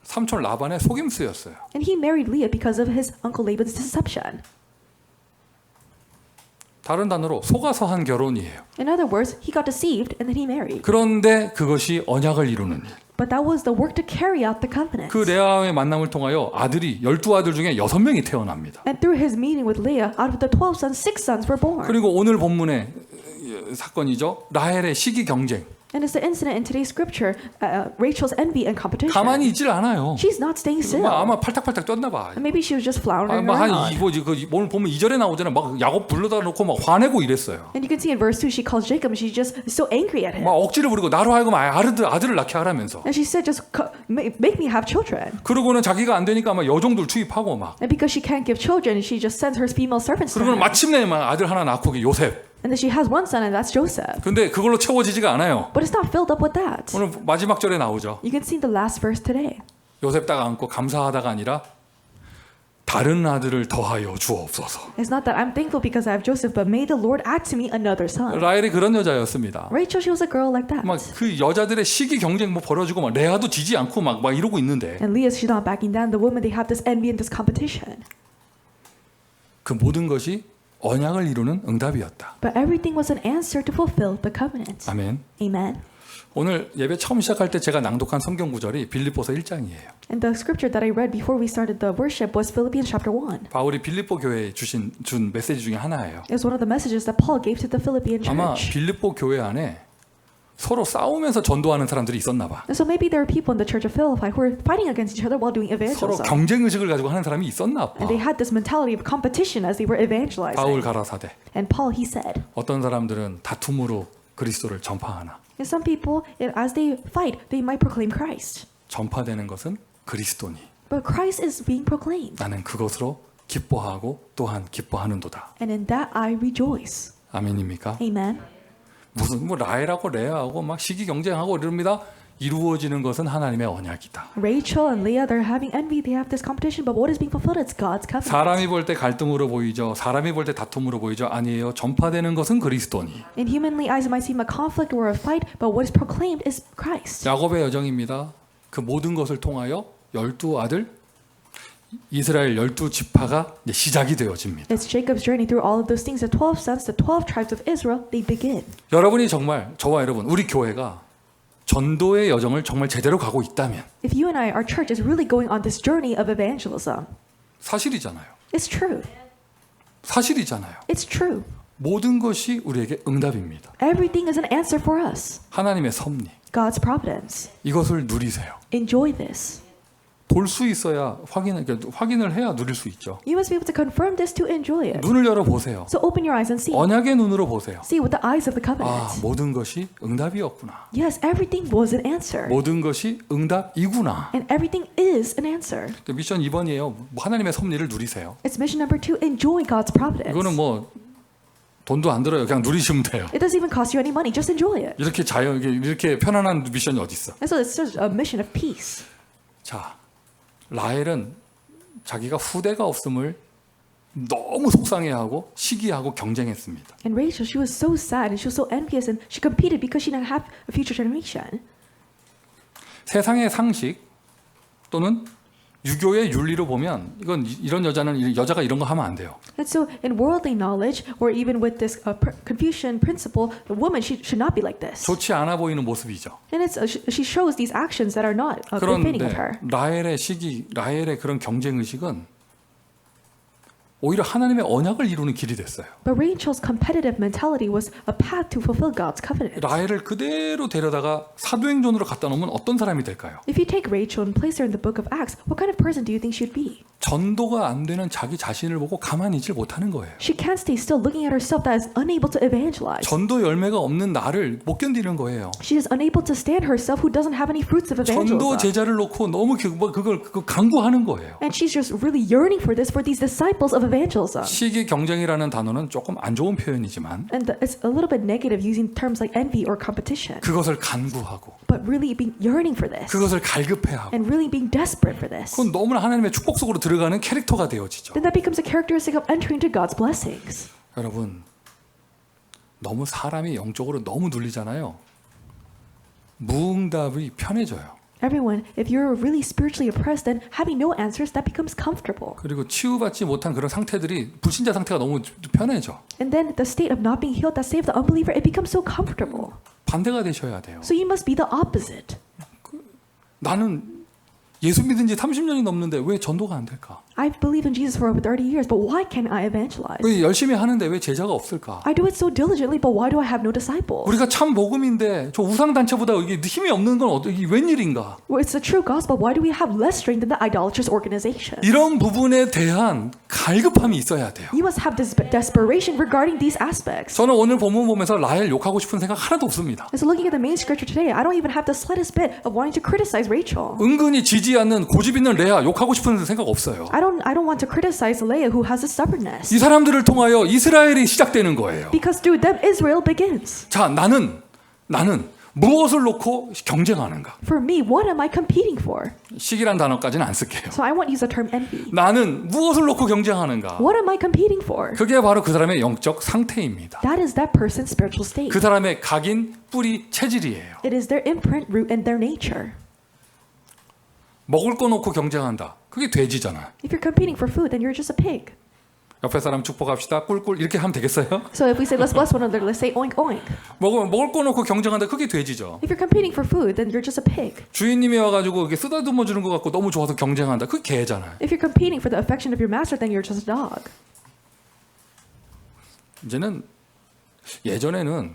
삼촌 라반의 속임수였어요. And he married Leah because of his uncle Laban's deception. 다른 단어로 속아서 한 결혼이에요. In other words, he got deceived and then he married. 그런데 그것이 언약을 이루는 일. But that was the work to carry out the covenant. 그 레아의 만남을 통하여 아들이 12아들 중에 6명이 태어납니다. And through his meeting with Leah, out of the 12 sons, 6 sons were born. 그리고 오늘 본문의 사건이죠. 라헬의 시기 경쟁. And it's the incident in today's scripture, Rachel's envy and competition. 가만히 있질 않아요. She's not staying still. 아마 팔딱팔딱 뛰었나 봐. And maybe she was just floundering 한 around. 오늘 보면 2절에 나오잖아. 막 야곱 불러다 놓고 막 화내고 이랬어요. And you can see in verse 2, she calls Jacob and she's just so angry at him. 막 억지를 부리고 나로 하여금 아들을 낳게 하라면서. And she said, just make me have children. 그러고는 자기가 안 되니까 막 여종들 투입하고 막. And because she can't give children, she just sends her female servants to 그러고는 him. 마침내 막 아들 하나 낳고 요셉. And then she has one son, and that's Joseph. 근데 그걸로 채워지지가 않아요. But it's not filled up with that. 오늘 마지막 절에 나오죠. You can see the last verse today. 요셉 딱 안고 감사하다가 아니라 다른 아들을 더하여 주옵소서. It's not that I'm thankful because I have Joseph, but may the Lord add to me another son. 라헬이 그런 여자였습니다. Rachel, she was a girl like that. 막 그 여자들의 시기 경쟁 뭐 벌어지고 막 레아도 지지 않고 막 이러고 있는데 And Leah, she's not backing down. The women, they have this envy and this competition. 그 모든 것이 언약을 이루는 응답이었다. But everything was an answer to fulfill the covenant. 아멘. Amen. 오늘 예배 처음 시작할 때 제가 낭독한 성경 구절이 빌립보서 1장이에요. And the scripture that I read before we started the worship was Philippians chapter 1. 바울이 빌립보 교회에 준 메시지 중에 하나예요. It was one of the messages that Paul gave to the Philippian 아마 church. 빌립보 교회 안에 서로 싸우면서 전도하는 사람들이 있었나 봐. And so maybe there are people in the church of Philippi who were fighting against each other while doing 서로 evangelism. 경쟁 의식을 가지고 하는 사람이 있었나 봐. And they had this mentality of competition as they were evangelizing. 바울 가라사대. And Paul, he said, 어떤 사람들은 다툼으로 그리스도를 전파하나. and some people, as they fight, they might proclaim Christ. 전파되는 것은 그리스도니 But Christ is being proclaimed. 나는 그것으로 기뻐하고 또한 기뻐하는도다. And in that I rejoice. 아멘입니까? Amen. 무슨 뭐 라헬하고 레아하고 막 시기 경쟁하고 이럽니다. 이루어지는 것은 하나님의 언약이다. Rachel and Leah, they're having envy. They have this competition. But what is being fulfilled? It's God's covenant. 사람이 볼 때 갈등으로 보이죠. 사람이 볼 때 다툼으로 보이죠. 아니에요. 전파되는 것은 그리스도니. In humanly eyes, it might seem a conflict or a fight. But what is proclaimed is Christ. 야곱의 여정입니다. 그 모든 것을 통하여 12 이스라엘 12지파가 시작이 되어집니다. It's Jacob's journey through all of those things. The 12 sons, the 12 tribes of Israel, they begin. 여러분이 정말 저와 여러분 우리 교회가 전도의 여정을 정말 제대로 가고 있다면 If you and I, our church is really going on this journey of evangelism, 사실이잖아요. it's true. 사실이잖아요. It's true. 모든 것이 우리에게 응답입니다. Everything is an answer for us. 하나님의 섭리 God's providence. 이것을 누리세요. Enjoy this. 볼 수 있어야 확인을 해야 누릴 수 있죠. You must be able to confirm this to enjoy it. 눈을 열어 보세요. So open your eyes and see. 언약의 눈으로 보세요. See with the eyes of the 아, covenant. 모든 것이 응답이었구나. Yes, everything was an answer. 모든 것이 응답이구나. And everything is an answer. 미션 2번이에요. 하나님의 섭리를 누리세요. It's mission number 2, enjoy God's providence. 이거는 뭐 돈도 안 들어요. 그냥 누리시면 돼요. It doesn't even cost you any money, just enjoy it. 이렇게 편안한 미션이 어디 있어? And so it's just a mission of peace. 자, 라헬은 자기가 후대가 없음을 너무 속상해하고 시기하고 경쟁했습니다. And Rachel, she was so sad and she was so envious and she competed because she didn't have a future generation. 세상의 상식 또는 유교의 윤리로 보면 이런 여자가 이런 거 하면 안 돼요. And so in worldly knowledge or even with this Confucian principle, the woman should not be like this. 좋지 않아 보이는 모습이죠. And it's she shows these actions that are not befitting of her. 그런데 라헬의 그런 경쟁 의식은 오히려 하나님의 언약을 이루는 길이 됐어요. But Rachel's competitive mentality was a path to fulfill God's covenant. 라헬을 그대로 데려다가 사도행전으로 갖다 놓으면 어떤 사람이 될까요? If you take Rachel and place her in the book of Acts, what kind of person do you think she'd be? 전도가 안 되는 자기 자신을 보고 가만히 있질 못하는 거예요. She can't stay still looking at herself that is unable to evangelize. 전도 열매가 없는 나를 못 견디는 거예요. She is unable to stand herself who doesn't have any fruits of 전도 evangelism. 제자를 놓고 너무 그걸 강구하는 거예요. And she's just really yearning for this for these disciples of evangelism. 시기 경쟁이라는 단어는 조금 안 좋은 표현이지만 And it's a little bit negative using terms like envy or competition. 그것을 간구하고 But really being yearning for this. 그것을 갈급해하고 And really being desperate for this. 그건 너무나 하나님의 축복 속으로 들어가는 캐릭터가 되어지죠. Then that becomes a characteristic of entering into God's blessings. 여러분 너무 사람이 영적으로 너무 눌리잖아요. 무응답이 편해져요. Everyone, if you're really spiritually oppressed, then having no answers, that becomes comfortable. 그리고 치유받지 못한 그런 상태들이 불신자 상태가 너무 편해져. And then the state of not being healed, that state of the unbeliever, it becomes so comfortable. 반대가 되셔야 돼요. So you must be the opposite. 나는 예수 믿은 지 30년이 넘는데 왜 전도가 안 될까? I believe in Jesus for over 30 years, but why can't I evangelize? 왜 열심히 하는데 왜 제자가 없을까? I do it so diligently, but why do I have no disciples? 우리가 참 복음인데 저 우상 단체보다 이게 힘이 없는 건 이게 웬일인가? Well, it's the true gospel. Why do we have less strength than the idolatrous organization? 이런 부분에 대한 갈급함이 있어야 돼요. You must have this desperation regarding these aspects. 저는 오늘 본문 보면서 라헬 욕하고 싶은 생각 하나도 없습니다. And so looking at the main scripture today, I don't even have the slightest bit of wanting to criticize Rachel. 은근히 지지 않는 고집 있는 레아 욕하고 싶은 생각 없어요. I don't want to criticize Leah who has a stubbornness. 이 사람들을 통하여 이스라엘이 시작되는 거예요. Because through them Israel begins. 자, 나는 무엇을 놓고 경쟁하는가? For me, what am I competing for? 시기란 단어까지는 안 쓸게요. So I won't use the term envy. 나는 무엇을 놓고 경쟁하는가? What am I competing for? 그게 바로 그 사람의 영적 상태입니다. That is that person's spiritual state. 그 사람의 각인, 뿌리, 체질이에요. It is their imprint, root, and their nature. 먹을 거 놓고 경쟁한다. 그게 돼지잖아. If you're competing for food, then you're just a pig. 옆에 사람 축복합시다. 꿀꿀 이렇게 하면 되겠어요? So if we say let's bless one another, let's say oink oink. 먹을 거 놓고 경쟁한다. 그게 돼지죠. If you're competing for food, then you're just a pig. 주인님이 와가지고 이렇게 쓰다듬어 주는 것 같고 너무 좋아서 경쟁한다. 그게 개잖아요. If you're competing for the affection of your master, then you're just a dog. 이제는 예전에는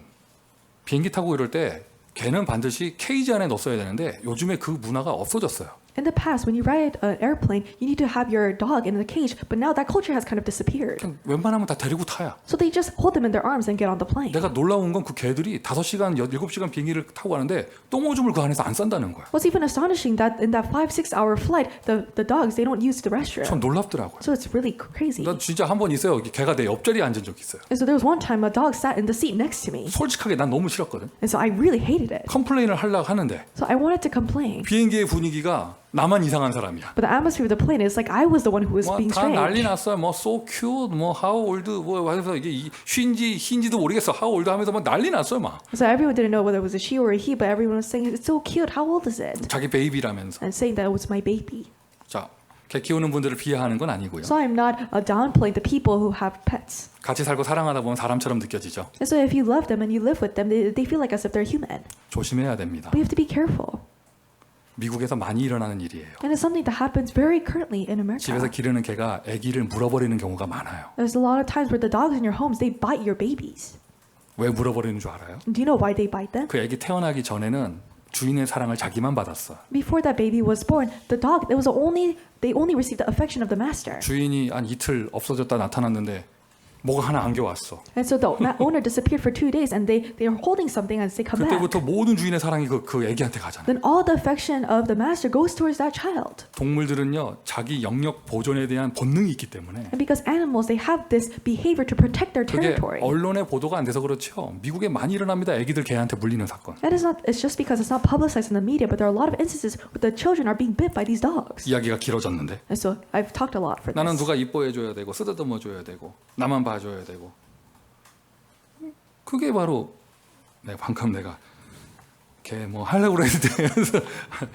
비행기 타고 이럴 때 개는 반드시 케이지 안에 넣었어야 되는데 요즘에 그 문화가 없어졌어요. In the past, when you ride an airplane, you need to have your dog in a cage, but now that culture has kind of disappeared. 그냥 웬만하면 다 데리고 타야. So they just hold them in their arms and get on the plane. 내가 놀라운 건 그 개들이 5시간, 7시간 비행기를 타고 가는데 똥오줌을 그 안에서 안 싼다는 거야. What's even astonishing that in that 5-6 hour flight, the dogs, they don't use the restroom. 전 놀랍더라고요. So it's really crazy. 나 진짜 한 번 있어요. 개가 내 옆자리에 앉은 적 있어요. And so there was one time a dog sat in the seat next to me. 솔직하게 난 너무 싫었거든. And so I really hated it. 컴플레인을 하려고 하는데 So I wanted to complain. 비행기의 분위기가 나만 이상한 사람이야. But the atmosphere of the plane is like I was the one who was being 다 난리 strange. 났어요. 뭐 so cute, 뭐 how old, 뭐 해서 이게 쉰지 흰지도 모르겠어. how old 하면서 막 난리 났어요, 막. So everyone didn't know whether it was a she or a he, but everyone was saying it's so cute. How old is it? 자기 베이비라면서. And saying that it was my baby. 자, 개 키우는 분들을 비하하는 건 아니고요. So I'm not downplaying the people who have pets. 같이 살고 사랑하다 보면 사람처럼 느껴지죠. And so if you love them and you live with them, they feel like as if they're human. 조심해야 됩니다. We have to be careful. 미국에서 많이 일어나는 일이에요. And it's something that happens very currently in 집에서 America. 기르는 개가 아기를 물어버리는 경우가 많아요. There's a lot of times where the dogs in your homes, they bite your babies. 왜 물어버리는 줄 알아요? Do you know why they bite them? 그 아기 태어나기 전에는 주인의 사랑을 자기만 받았어. Before that baby was born, the dog, they only received the affection of the master. 주인이 한 이틀 없어졌다 나타났는데 뭐가 하나 안겨왔어. And so the owner disappeared for 2 days, and they are holding something as they come back. 그때부터 모든 주인의 사랑이 그 애기한테 가잖아요. Then all the affection of the master goes towards that child. 동물들은요 자기 영역 보존에 대한 본능이 있기 때문에 And because animals, they have this behavior to protect their 그게 territory. 언론에 보도가 안 돼서 그렇죠. 미국에 많이 일어납니다. 애기들 개한테 물리는 사건. And it's just because it's not publicized in the media, but there are a lot of instances where the children are being bit by these dogs. 이야기가 길어졌는데 And so I've talked a lot for 나는 this. 누가 이뻐해줘야 되고 쓰다듬어줘야 되고 나만 봐줘야 되고 그게 바로 방금 내가 걔 뭐 하려고 그랬는데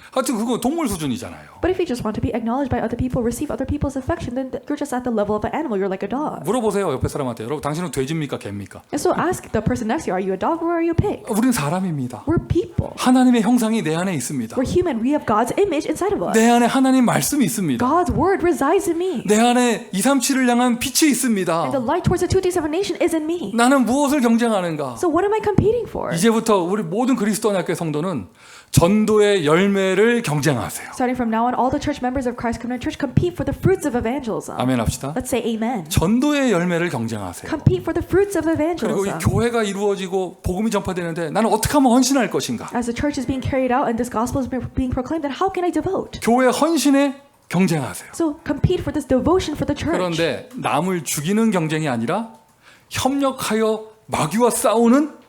하여튼 그거 동물 수준이잖아요. But if you just want to be acknowledged by other people, receive other people's affection, then you're just at the level of an animal. You're like a dog. 물어보세요 옆에 사람한테 여러분 당신은 돼지입니까 개입니까? And so ask the person next to you, are you a dog or are you a pig? 우리는 사람입니다. We're people. 하나님의 형상이 내 안에 있습니다. We're human. We have God's image inside of us. 내 안에 하나님 말씀이 있습니다. God's word resides in me. 내 안에 237을 향한 빛이 있습니다. And the light towards the 237 nation is in me. 나는 무엇을 경쟁하는가? So what am I competing for? 이제부터 우리 모든 그리스도인학교 성도는 전도의 열매를 경쟁하세요. Starting from now on, all the church members of Christ Covenant Church compete for the fruits of evangelism. 아멘 합시다. Let's say amen. 전도의 열매를 경쟁하세요. Compete for the fruits of 그리고 이 evangelism. 교회가 이루어지고 복음이 전파되는데 나는 어떻게 하면 헌신할 것인가? As the church is being carried out and this gospel is being proclaimed, then how can I devote? 교회 헌신에 경쟁하세요. So compete for this devotion for the church. 그런데 남을 죽이는 경쟁이 아니라 협력하여 마귀와 싸우는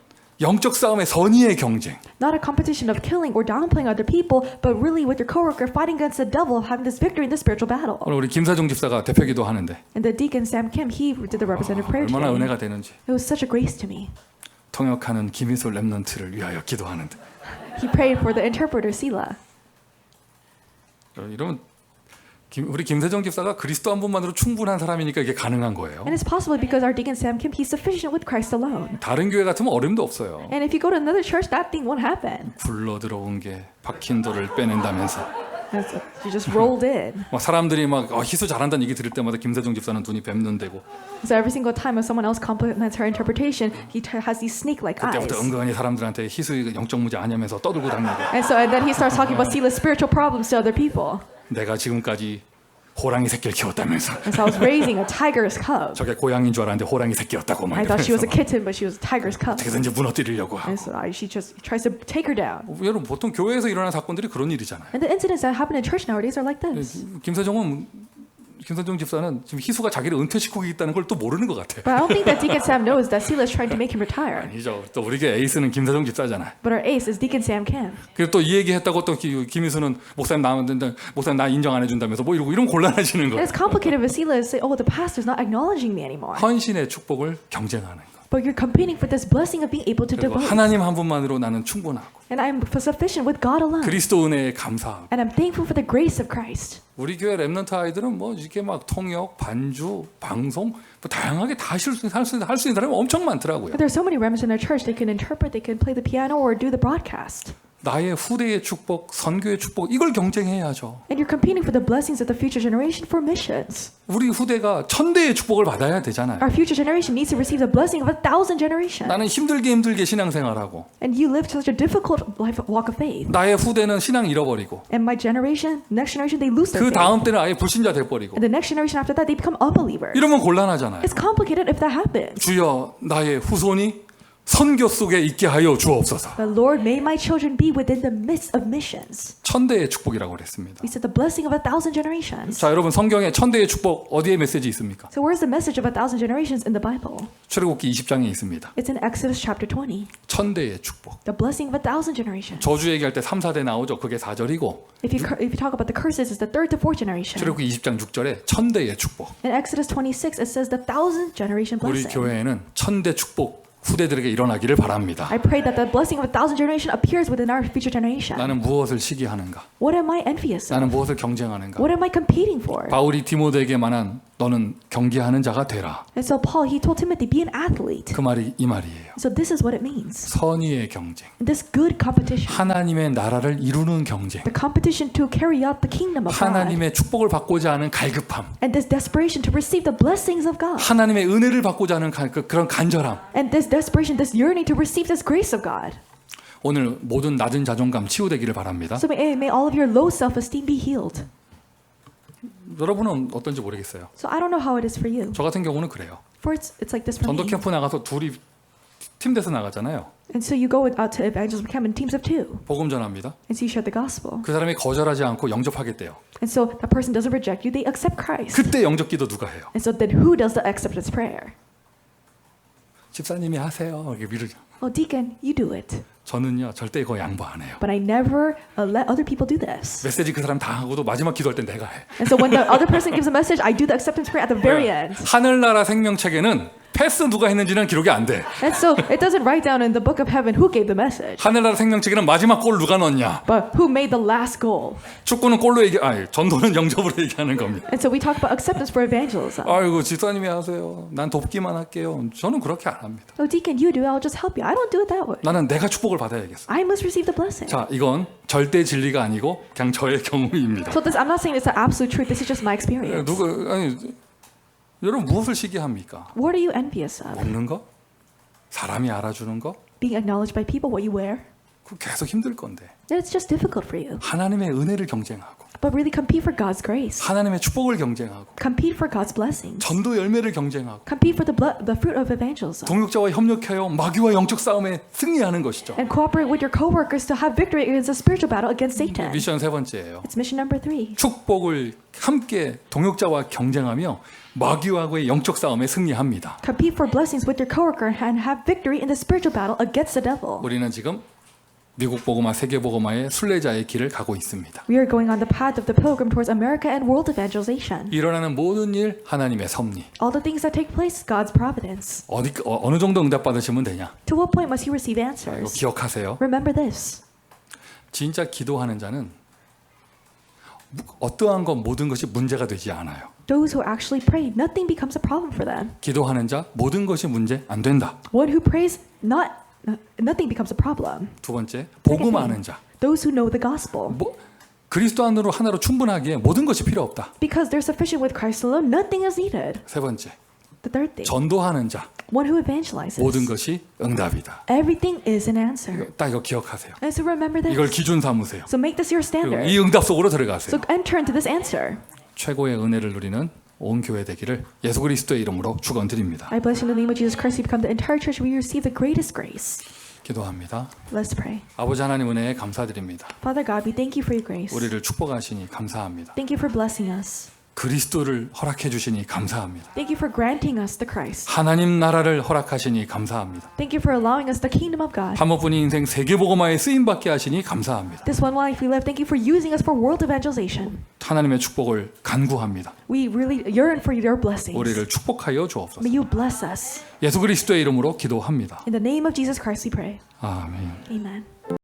영적 싸움의 선의의 경쟁. Not a competition of killing or downplaying other people, but really with your coworker fighting against the devil of having this victory in the spiritual battle. 오늘 우리 김사중 집사가 대표기도 하는데 And the deacon Sam Kim, he did the representative prayer 얼마나 today. 은혜가 되는지. It was such a grace to me. 통역하는 김희솔 랩넌트를 위하여 기도하는데 He prayed for the interpreter Sila. 이러면 우리 김세정 집사가 그리스도 한 분만으로 충분한 사람이니까 이게 가능한 거예요. And it's possible because our deacon Sam Kim, he's sufficient with Christ alone. 다른 교회 같으면 어림도 없어요. And if you go to another church, that thing won't happen. 굴러 들어온 게 박힌 돌을 빼낸다면서. You just rolled in. 막 사람들이 막 희수 잘한다는 얘기 들을 때마다 김세정 집사는 눈이 뱀눈되고 So every single time when someone else compliments her interpretation, he has these snake-like eyes. 그때부터 은근히 사람들한테 희수 영적 문제 아냐면서 떠들고 다니고 And then he starts talking about Sila's spiritual problems to other people. 내가 지금까지 호랑이 새끼를 키웠다면서 And so I was raising a tiger's cub. 저게 고양이인 줄 알았는데 호랑이 새끼였다고 막 I thought she was a 이러면서 kitten, but she was a tiger's cub. 어떻게든지 무너뜨리려고 하고 And so she just tries to take her down. 여러분 보통 교회에서 일어나는 사건들이 그런 일이잖아요. And the incidents that happen in church nowadays are like this. 김세정 집사는 지금 희수가 자기를 은퇴시키고 있다는 걸 또 모르는 것 같아. But I don't think that Deacon Sam knows that Sila is trying to make him retire. 아니죠. 또 우리 교회 에이스는 김세정 집사잖아요. But our ace is Deacon Sam Kim. 그리고 또 이 얘기했다고 또 김희수는 목사님 나왔는데 목사님 나 인정 안 해준다면서 뭐 이런 곤란해지는 And 거예요. it's complicated with Sila is say, oh, the pastor's not acknowledging me anymore. 헌신의 축복을 경쟁하는 거. But you're competing for this blessing of being able to 그리고 devote. 하나님 한 분만으로 나는 충분하고 And I'm sufficient with God alone. 그리스도 은혜에 감사하고 And I'm thankful for the grace of Christ. 우리 교회 랩넌트 아이들은 뭐 이렇게 막 통역, 반주, 방송 뭐 다양하게 다 할 수 있는 사람이 엄청 많더라고요. But there's so many remnants in our church. They can interpret, they can play the piano or do the broadcast. 나의 후대의 축복, 선교의 축복 이걸 경쟁해야죠. And you're competing for the blessings of the future generation for missions. 우리 후대가 1000대의 축복을 받아야 되잖아요. Our future generation needs to receive the blessing of 1,000 generations. 나는 힘들게 신앙생활하고 And you live such a difficult life walk of faith. 나의 후대는 신앙 잃어버리고 And my generation, next generation, they lose their 그 faith. 다음 때는 아예 불신자 돼버리고 And the next generation after that, they become unbelievers. 이러면 곤란하잖아요. It's complicated if that happens. 주여 나의 후손이 선교 속에 있게 하여 주옵소서. The Lord, may my children be within the midst of missions. 1000대의 축복이라고 그랬습니다. We said the blessing of 1,000 generations. 자, 여러분 성경에 1000대의 축복 어디에 메시지 있습니까? So where's the message of 1,000 generations in the Bible? 출애굽기 20장에 있습니다. It's in Exodus chapter 20. 1000대의 축복. The blessing of 1,000 generations. 저주 얘기할 때 3, 4대 나오죠. 그게 4절이고 If you talk about the curses, it's the third to fourth generation. 출애굽기 20장 6절에 1000대의 축복. In Exodus 26, it says the 1,000 generation 우리 blessing. 교회에는 1000대 축복 후대들에게 일어나기를 바랍니다. I pray that the blessing of 1,000 generation appears within our future generation. 나는 무엇을 시기하는가? What am I envious 나는 of? 무엇을 경쟁하는가? What am I competing for? 바울이 디모데에게 말한 너는 경기하는 자가 되라. And so Paul, he told Timothy, be an athlete. 그 말이 이 말이에요. So this is what it means. 선의의 경쟁. This good competition. 하나님의 나라를 이루는 경쟁. The competition to carry out the kingdom of God. 하나님의 축복을 받고자 하는 갈급함. And this desperation to receive the blessings of God. 하나님의 은혜를 받고자 하는 그런 간절함. And this desperation, this yearning to receive this grace of God. 오늘 모든 낮은 자존감 치유되기를 바랍니다. So may all of your low self-esteem be healed. 여러분은 어떤지 모르겠어요. So I don't know how it is for you. 저 같은 경우는 그래요. For it's like this for 전도 me. 캠프 나가서 둘이 팀 돼서 나가잖아요. And so you go out to evangelism camp in teams of 2. 복음 전합니다. And so you share the gospel. 그 사람이 거절하지 않고 영접하겠대요. And so that person doesn't reject you, they accept Christ. 그때 영접기도 누가 해요? And so then who does the acceptance prayer? 집사님이 하세요. 이렇게 미루죠. Oh, deacon, you do it. 저는요 절대 그거 양보 안 해요. But I never let other people do this. 메시지 그 사람 다 하고도 마지막 기도할 땐 내가 해. And so when the other person gives a message, I do the acceptance prayer at the very end. 하늘나라 생명책에는 패스 누가 했는지는 기록이 안 돼. And so it doesn't write down in the book of heaven who gave the message, 하늘나라 생명책에는 마지막 골 누가 넣었냐. but who made the last goal. 축구는 골로 전도는 영접으로 얘기하는 겁니다. And so we talk about acceptance for evangelism. 아이고 집사님이 하세요. 난 돕기만 할게요. 저는 그렇게 안 합니다. Oh, deacon, you do it. I'll just help you. I don't do it that way. 나는 내가 축복을 받아야겠어. I must receive the blessing. 자, 이건 절대 진리가 아니고 그냥 저의 경험입니다. So this, I'm not saying it's the absolute truth. This is just my experience. 여러분 무엇을 시기합니까? What are you envious of? 먹는 거? 사람이 알아주는 거? Being acknowledged by people, what you wear? 그거 계속 힘들 건데. It's just difficult for you. 하나님의 은혜를 경쟁하고 But really compete for God's grace. 하나님의 축복을 경쟁하고 Compete for God's blessings. 전도 열매를 경쟁하고 Compete for the fruit of evangelism. 동역자와 협력하여 마귀와 영적 싸움에 승리하는 것이죠. And cooperate with your co-workers to have victory against the spiritual battle against Satan. 미션 세 번째예요. It's mission number 3. 축복을 함께 동역자와 경쟁하며 마귀와의 영적 싸움에 승리합니다. Compete for blessings with your coworker and have victory in the spiritual battle against the devil. 우리는 지금 미국 복음화, 세계 복음화의 순례자의 길을 가고 있습니다. We are going on the path of the pilgrim towards America and world evangelization. 일어나는 모든 일 하나님의 섭리. All the things that take place, God's providence. 어느 정도 응답 받으시면 되냐? To what point must you receive 이거 answers? 기억하세요. Remember this. 진짜 기도하는 자는 어떠한 것 모든 것이 문제가 되지 않아요. Those who actually pray, nothing becomes a problem for them. 기도하는 자 모든 것이 문제 안 된다. One who prays, nothing becomes a problem. 두 번째, 복음하는 자. Those who know the gospel. 그리스도 안으로 하나로 충분하기에 모든 것이 필요 없다. Because they're sufficient with Christ alone, nothing is needed. 세 번째, The third thing. 전도하는 자. One who evangelizes. 모든 것이 응답이다. Everything is an answer. 딱 이거 기억하세요. And so remember 이걸 this. 기준 삼으세요. So make this your 그리고 standard. 이 응답 속으로 들어가세요. So enter into this answer. 최고의 은혜를 누리는 온 교회 되기를 예수 그리스도의 이름으로 축원드립니다. I bless you in the name of Jesus Christ. You become the entire church. We receive the greatest grace. 기도합니다. Let's pray. 아버지 하나님 은혜에 감사드립니다. Father God, we thank you for your grace. 우리를 축복하시니 감사합니다. Thank you for blessing us. 그리스도를 허락해 주시니 감사합니다. Thank you for granting us the Christ. 하나님 나라를 허락하시니 감사합니다. Thank you for allowing us the kingdom of God. 한 번뿐인 인생 세계복음화에 쓰임받게 하시니 감사합니다. This one life we live, thank you for using us for world evangelization. 하나님의 축복을 간구합니다. We really yearn for your blessings. 우리를 축복하여 주옵소서. May you bless us. 예수 그리스도의 이름으로 기도합니다. In the name of Jesus Christ we pray. 아멘. Amen.